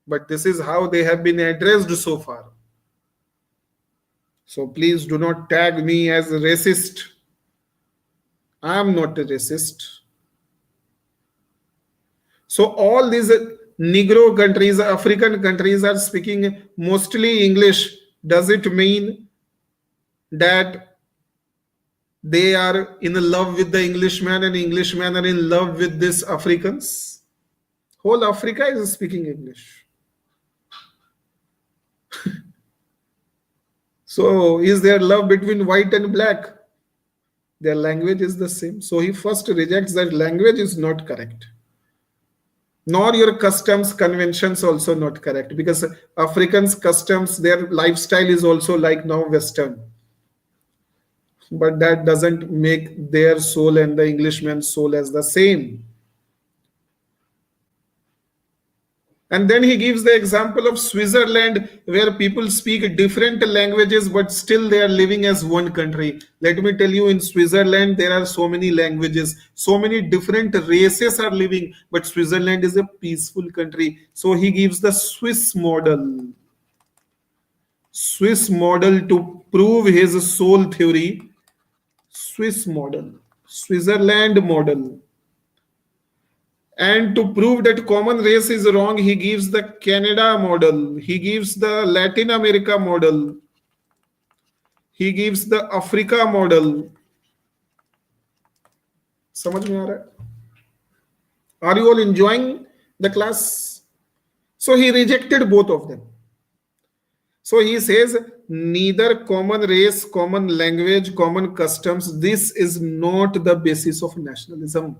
but this is how they have been addressed so far. So please do not tag me as a racist. I am not a racist. So all these Negro countries, African countries are speaking mostly English. Does it mean that they are in love with the Englishman and Englishmen are in love with these Africans? Whole Africa is speaking English. So is there love between white and black? Their language is the same. So he first rejects that language is not correct. Nor your customs, conventions also not correct, because Africans' customs, their lifestyle is also like now Western. But that doesn't make their soul and the Englishman's soul as the same. And then he gives the example of Switzerland, where people speak different languages but still they are living as one country. Let me tell you, in Switzerland there are so many languages, so many different races are living, but Switzerland is a peaceful country. So he gives the Swiss model to prove his soul theory. Swiss model, Switzerland model. And to prove that common race is wrong, he gives the Canada model, he gives the Latin America model, he gives the Africa model. समझ में आ रहा है? Are you all enjoying the class? So he rejected both of them. So he says neither common race, common language, common customs, this is not the basis of nationalism.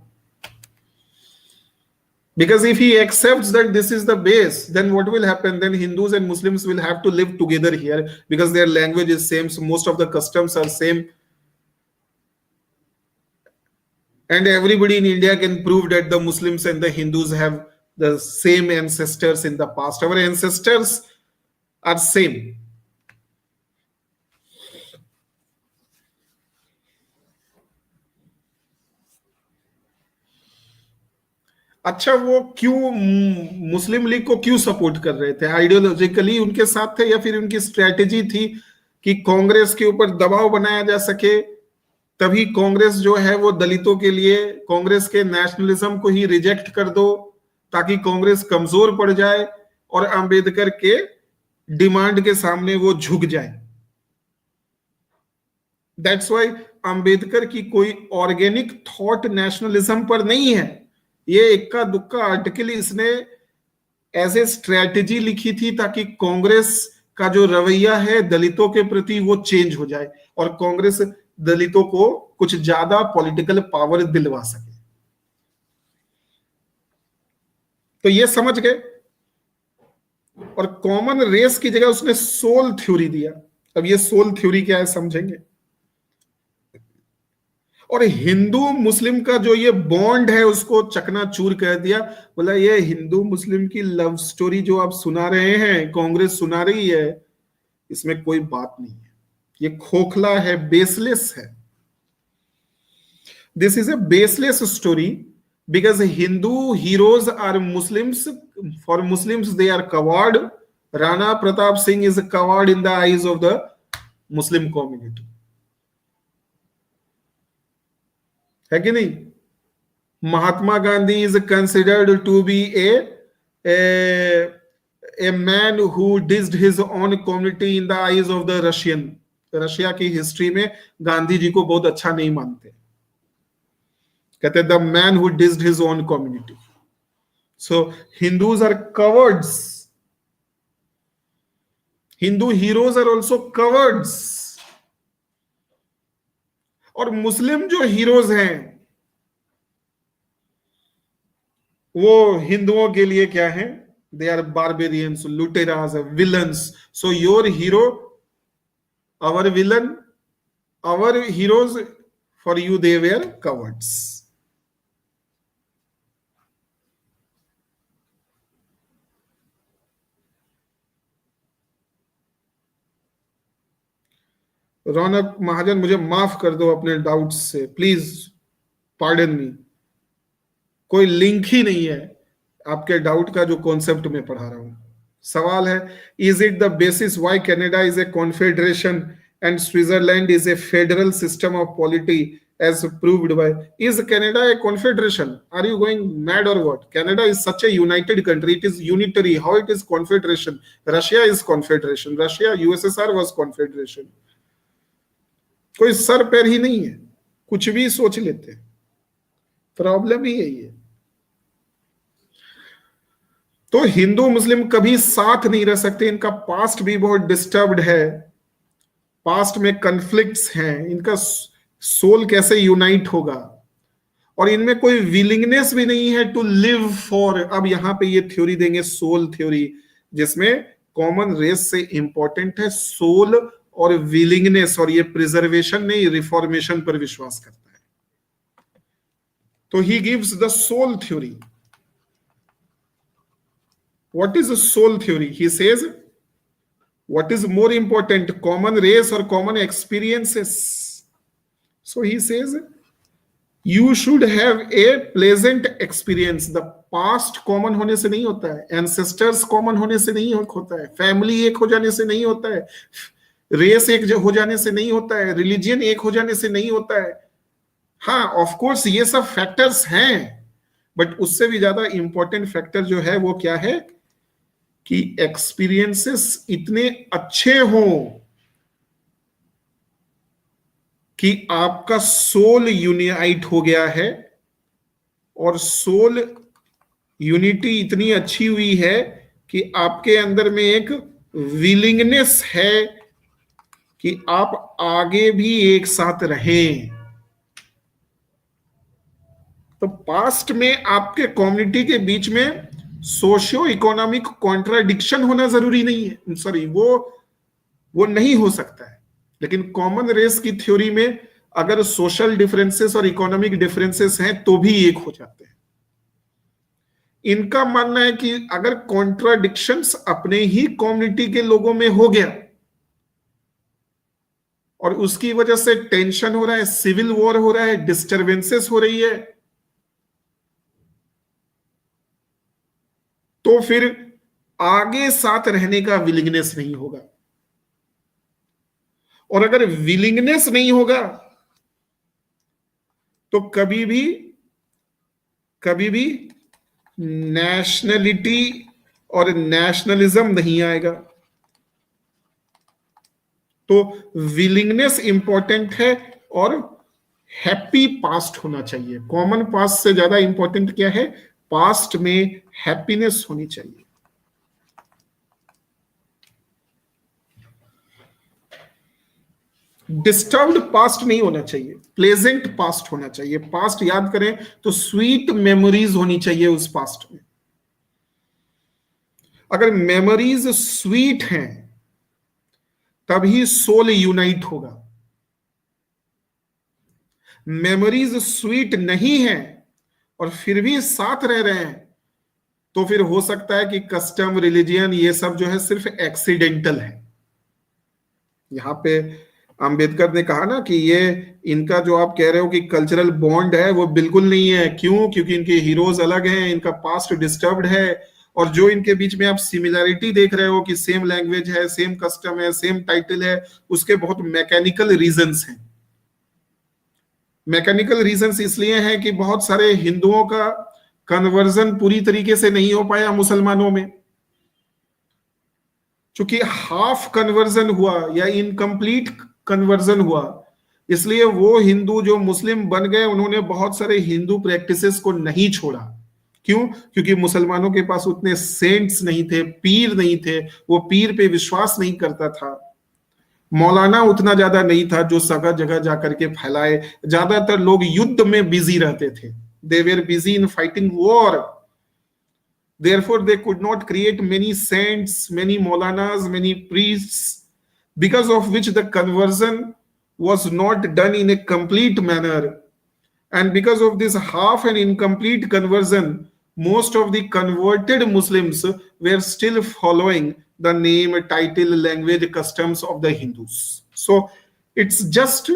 Because if he accepts that this is the base, then what will happen? Then Hindus and Muslims will have to live together here because their language is same, so most of the customs are same. And everybody in India can prove that the Muslims and the Hindus have the same ancestors in the past. Our ancestors are same. अच्छा, वो क्यों मुस्लिम league को क्यों support कर रहे थे? Ideologically उनके साथ थे या फिर उनकी स्ट्रेटेजी थी कि कांग्रेस के ऊपर दबाव बनाया जा सके, तभी कांग्रेस जो है वो दलितों के लिए कांग्रेस के नेशनलिज्म को ही रिजेक्ट कर दो ताकि कांग्रेस कमजोर पड़ जाए और अंबेडकर के डिमांड के सामने वो झुक जाए। दैट्स व्हाई अंबेडकर की कोई ऑर्गेनिक थॉट नेशनलिज्म पर नहीं है। ये इक्का दुक्का आर्टिकल इसने एज ए स्ट्रेटेजी लिखी थी ताकि कांग्रेस का जो रवैया है दलितों के प्रति वो चेंज हो जाए और कांग्रेस दलितों को कुछ ज्यादा पॉलिटिकल पावर दिलवा सके। तो ये समझ गए। और कॉमन रेस की जगह उसने सोल थ्योरी दिया। अब ये सोल थ्योरी क्या है समझेंगे। और हिंदू मुस्लिम का जो ये बॉन्ड है उसको चकनाचूर कर दिया। बोला ये हिंदू मुस्लिम की लव स्टोरी जो आप सुना रहे हैं, कांग्रेस सुना रही है, इसमें कोई बात नहीं है, ये खोखला है, बेसलेस है। This is a baseless story because Hindu heroes are Muslims. For Muslims they are coward. Rana Pratap Singh is coward in the eyes of the Muslim community, है कि नहीं? Mahatma Gandhi is considered to be a man who dissed his own community in the eyes of the Russian. Russia की history में गांधी जी को बहुत अच्छा नहीं मानते, कहते the man who dissed his own community. So Hindus are cowards, Hindu heroes are also cowards. और Muslim जो हीरोज हैं वो हिंदुओं के लिए क्या है? दे आर बारबेरियंस, लुटेरास, villains. So your hero, our villain, our heroes, for you they were cowards. Raunak Mahajan, मुझे माफ कर दो अपने डाउट्स से, प्लीज पार्डन मी। कोई लिंक ही नहीं है आपके डाउट का जो कॉन्सेप्ट में पढ़ा रहा हूं। सवाल है, is it the basis why Canada is a confederation and Switzerland is a federal system of polity as proved by? Is Canada a confederation? Are you going mad or what? Canada is such a united country, it is unitary. How it is confederation? Russia is confederation. Russia, USSR was confederation. कोई sir पैर ही नहीं है, कुछ भी सोच लेते। Problem ही यही है। तो हिंदू मुस्लिम कभी साथ नहीं रह सकते। इनका पास्ट भी बहुत डिस्टर्ब्ड है, पास्ट में कन्फ्लिक्ट्स हैं, इनका सोल कैसे यूनाइट होगा? और इनमें कोई विलिंगनेस भी नहीं है टू लिव फॉर। अब यहां पे ये थ्योरी देंगे, सोल थ्योरी, जिसमें कॉमन रेस से इंपॉर्टेंट है सोल और विलिंगनेस, और ये प्रिजर्वेशन नहीं रिफॉर्मेशन पर विश्वास करता है। तो he gives the soul theory. What is soul theory? He says, what is more important, common race or common experiences? So he says, you should have a pleasant experience. The past common होने से नहीं होता है, ancestors common होने से नहीं होता है, फैमिली एक हो जाने से नहीं होता है, रेस एक हो जाने से नहीं होता है, रिलीजियन एक हो जाने से नहीं होता है. हाँ, ऑफ कोर्स ये सब फैक्टर्स हैं, बट उससे भी ज्यादा इंपॉर्टेंट फैक्टर जो है वो क्या है कि एक्सपीरियंसेस इतने अच्छे हों कि आपका सोल यूनिट हो गया है, और सोल यूनिटी इतनी अच्छी हुई है कि आपके अंदर में एक विलिंगनेस है कि आप आगे भी एक साथ रहें. तो पास्ट में आपके कम्युनिटी के बीच में सोशियो इकोनॉमिक कॉन्ट्राडिक्शन होना जरूरी नहीं है, सॉरी वो नहीं हो सकता है. लेकिन कॉमन रेस की थ्योरी में अगर सोशल डिफरेंसेस और इकोनॉमिक डिफरेंसेस हैं तो भी एक हो जाते हैं. इनका मानना है कि अगर कॉन्ट्राडिक्शंस अपने ही कम्युनिटी के लोगों में हो गया और उसकी वजह से टेंशन हो रहा है, सिविल वॉर हो रहा है, डिस्टरबेंसेस हो रही है, तो फिर आगे साथ रहने का विलिंगनेस नहीं होगा. और अगर विलिंगनेस नहीं होगा तो कभी भी नेशनलिटी और नेशनलिज्म नहीं आएगा. तो विलिंगनेस इंपॉर्टेंट है और हैप्पी पास्ट होना चाहिए. कॉमन पास्ट से ज्यादा इंपॉर्टेंट क्या है? पास्ट में हैप्पीनेस होनी चाहिए. डिस्टर्ब्ड पास्ट नहीं होना चाहिए, प्लेजेंट पास्ट होना चाहिए. पास्ट याद करें तो स्वीट मेमोरीज होनी चाहिए उस पास्ट में. अगर मेमोरीज स्वीट हैं तभी सोल यूनाइट होगा. मेमोरीज स्वीट नहीं है और फिर भी साथ रह रहे हैं तो फिर हो सकता है कि कस्टम, रिलीजियन, ये सब जो है सिर्फ एक्सीडेंटल है. यहां पे अंबेडकर ने कहा ना कि ये इनका जो आप कह रहे हो कि कल्चरल बॉन्ड है वो बिल्कुल नहीं है. क्यों? क्योंकि इनके हीरोज अलग हैं, इनका पास्ट डिस्टर्ब्ड है, और जो इनके बीच में आप सिमिलैरिटी देख रहे हो कि सेम लैंग्वेज है, सेम कस्टम है, सेम टाइटल है, उसके बहुत मैकेनिकल रीजंस हैं. मैकेनिकल रीजंस इसलिए हैं कि बहुत सारे हिंदुओं का कन्वर्जन पूरी तरीके से नहीं हो पाया मुसलमानों में. चूंकि हाफ कन्वर्जन हुआ या इनकम्प्लीट कन्वर्जन हुआ, इसलिए वो हिंदू जो मुस्लिम बन गए उन्होंने बहुत सारे हिंदू प्रैक्टिसेस को नहीं छोड़ा. क्यों? क्योंकि मुसलमानों के पास उतने सेंट्स नहीं थे, पीर नहीं थे, वो पीर पे विश्वास नहीं करता था. मौलाना उतना ज्यादा नहीं था जो जगह जगह जाकर के फैलाए. ज्यादातर लोग युद्ध में बिजी रहते थे. They were busy in fighting war. Therefore, they could not create many saints, many Maulanas, many priests, because of which the conversion was not done in a complete manner. And because of this half and incomplete conversion, most of the converted Muslims were still following the name, title, language, customs of the Hindus. So it's just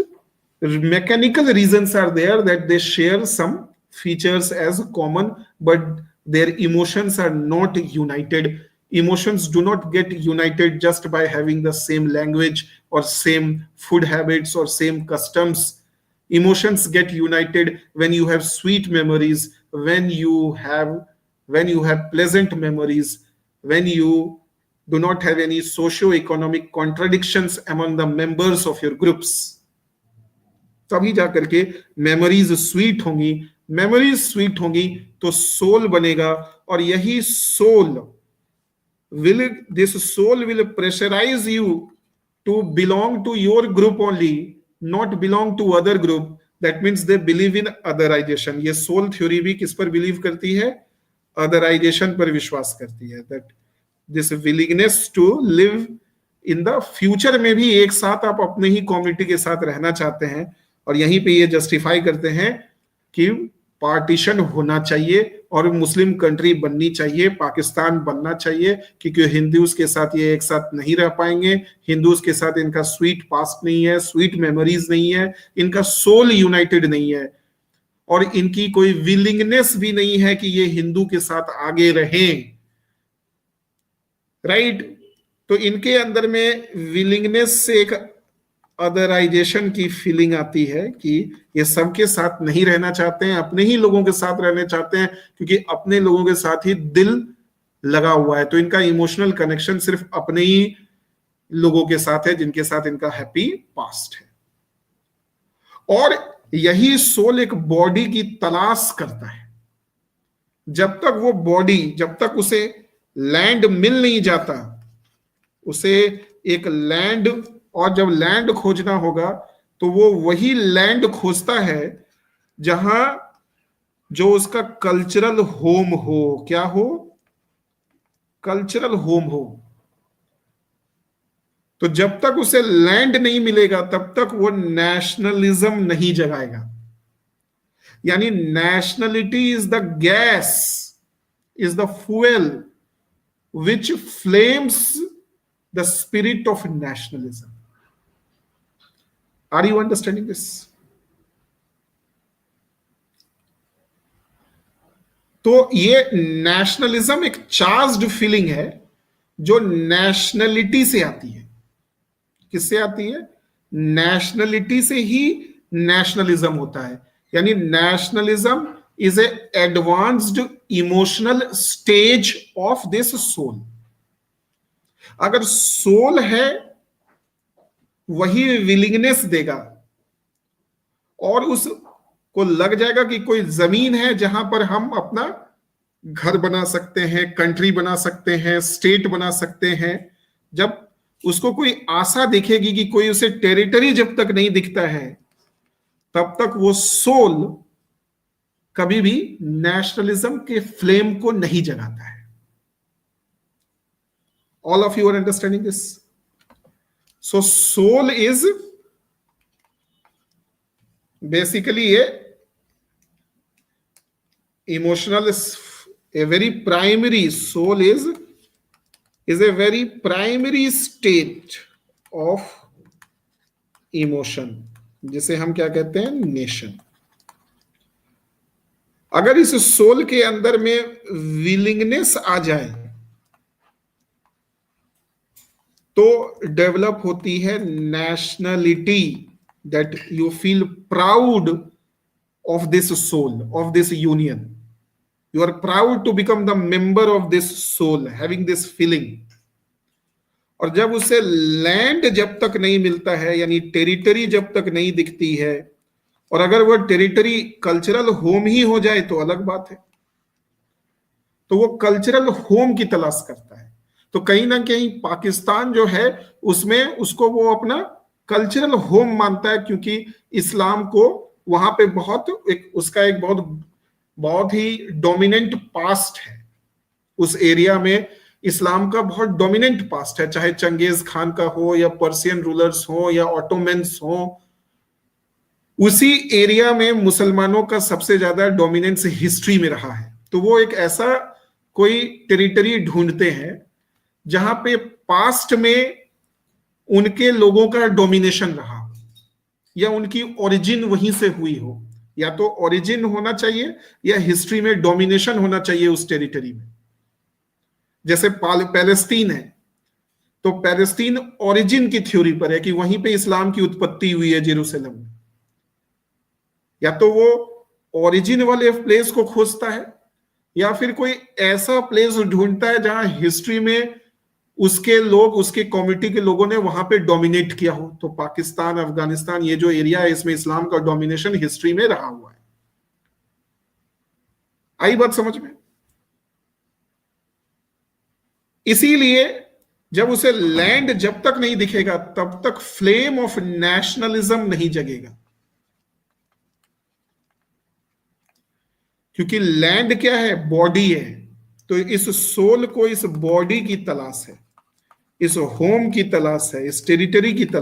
mechanical reasons are there that they share some features as common, but their emotions are not united. Emotions do not get united just by having the same language or same food habits or same customs. Emotions get united when you have sweet memories, when you have pleasant memories, when you do not have any socio-economic contradictions among the members of your groups. तभी जाकर के memories स्वीट होंगी. Memories स्वीट होंगी तो soul बनेगा, और यही this soul will pressurise you to belong to your group only, not belong to other group. That means they believe in otherisation. ये सोल थ्योरी भी किस पर बिलीव करती है? अदराइजेशन पर विश्वास करती है. That this willingness to live in the future में भी एक साथ आप अपने ही कम्युनिटी के साथ रहना चाहते हैं. और यहीं पे ये जस्टिफाई करते हैं कि पार्टीशन होना चाहिए और मुस्लिम कंट्री बननी चाहिए, पाकिस्तान बनना चाहिए, क्योंकि हिंदूज के साथ ये एक साथ नहीं रह पाएंगे। हिंदूज के साथ इनका स्वीट पास्ट नहीं है, स्वीट मेमोरीज नहीं है, इनका सोल यूनाइटेड नहीं है और इनकी कोई विलिंगनेस भी नहीं है कि ये हिंदू के साथ आगे रहें, राइट। तो इनके अंदर में विलिंगनेस से एक अदराइजेशन की फीलिंग आती है कि ये सबके साथ नहीं रहना चाहते हैं, अपने ही लोगों के साथ रहना चाहते हैं, क्योंकि अपने लोगों के साथ ही दिल लगा हुआ है। तो इनका इमोशनल कनेक्शन सिर्फ अपने ही लोगों के साथ है जिनके साथ इनका हैप्पी पास्ट है। और यही सोल एक बॉडी की तलाश करता है। जब तक वो बॉडी, जब तक उसे लैंड मिल नहीं जाता, उसे एक लैंड, और जब लैंड खोजना होगा तो वो वही लैंड खोजता है जहां जो उसका कल्चरल होम हो। क्या हो? कल्चरल होम हो। तो जब तक उसे लैंड नहीं मिलेगा तब तक वो नेशनलिज्म नहीं जगाएगा। यानी nationality is the gas, is the fuel which flames the spirit of nationalism. Are you understanding this? तो ये नेशनलिज्म एक चार्ज्ड फीलिंग है जो नेशनलिटी से आती है। किससे आती है? नेशनलिटी से ही नेशनलिज्म होता है। यानी nationalism is a advanced emotional stage of this soul. अगर सोल है वही विलिंगनेस देगा और उसको लग जाएगा कि कोई जमीन है जहां पर हम अपना घर बना सकते हैं, कंट्री बना सकते हैं, स्टेट बना सकते हैं। जब उसको कोई आशा दिखेगी कि कोई उसे टेरिटरी जब तक नहीं दिखता है तब तक वो सोल कभी भी नेशनलिज्म के फ्लेम को नहीं जगाता है। All of you are understanding this? So soul is basically a emotional, a very primary, soul is a very primary state of emotion, जिसे हम क्या कहते हैं? नेशन। अगर इस सोल के अंदर में विलिंगनेस आ जाए तो डेवलप होती है nationality, that you feel proud of this soul, of this union. You are proud to become the member of this soul, having this feeling. और जब उसे लैंड जब तक नहीं मिलता है, यानी टेरिटरी जब तक नहीं दिखती है, और अगर वो टेरिटरी कल्चरल होम ही हो जाए तो अलग बात है, तो वो कल्चरल होम की तलाश करता है। तो कहीं ना कहीं पाकिस्तान जो है उसमें उसको वो अपना कल्चरल होम मानता है, क्योंकि इस्लाम को वहां पे उसका एक बहुत ही डोमिनेंट पास्ट है। उस एरिया में इस्लाम का बहुत डोमिनेंट पास्ट है, चाहे चंगेज खान का हो या पर्सियन रूलर्स हो या ऑटोमेंस हो। उसी एरिया में मुसलमानों का सबसे ज्यादा डोमिनेंस हिस्ट्री में रहा है। तो वो एक ऐसा कोई टेरिटरी ढूंढते हैं जहां पे पास्ट में उनके लोगों का डोमिनेशन रहा या उनकी ओरिजिन वहीं से हुई हो। या तो ओरिजिन होना चाहिए या हिस्ट्री में डोमिनेशन होना चाहिए उस टेरिटरी में। जैसे पैलेस्टीन है, तो पैलेस्टीन ओरिजिन की थ्योरी पर है कि वहीं पे इस्लाम की उत्पत्ति हुई है, जेरूसलम में। या तो वो ओरिजिन वाले प्लेस को खोजता है या फिर कोई ऐसा प्लेस ढूंढता है जहां हिस्ट्री में उसके लोग, उसके कम्युनिटी के लोगों ने वहां पे डोमिनेट किया हो। तो पाकिस्तान, अफगानिस्तान, ये जो एरिया है इसमें इस्लाम का डोमिनेशन हिस्ट्री में रहा हुआ है। आई बात समझ में? इसीलिए जब उसे लैंड जब तक नहीं दिखेगा तब तक फ्लेम ऑफ नेशनलिज्म नहीं जगेगा, क्योंकि लैंड क्या है? बॉडी है। तो इस सोल को इस बॉडी की तलाश है, इस होम की तलाश है, इस टेरिटरी की तलाश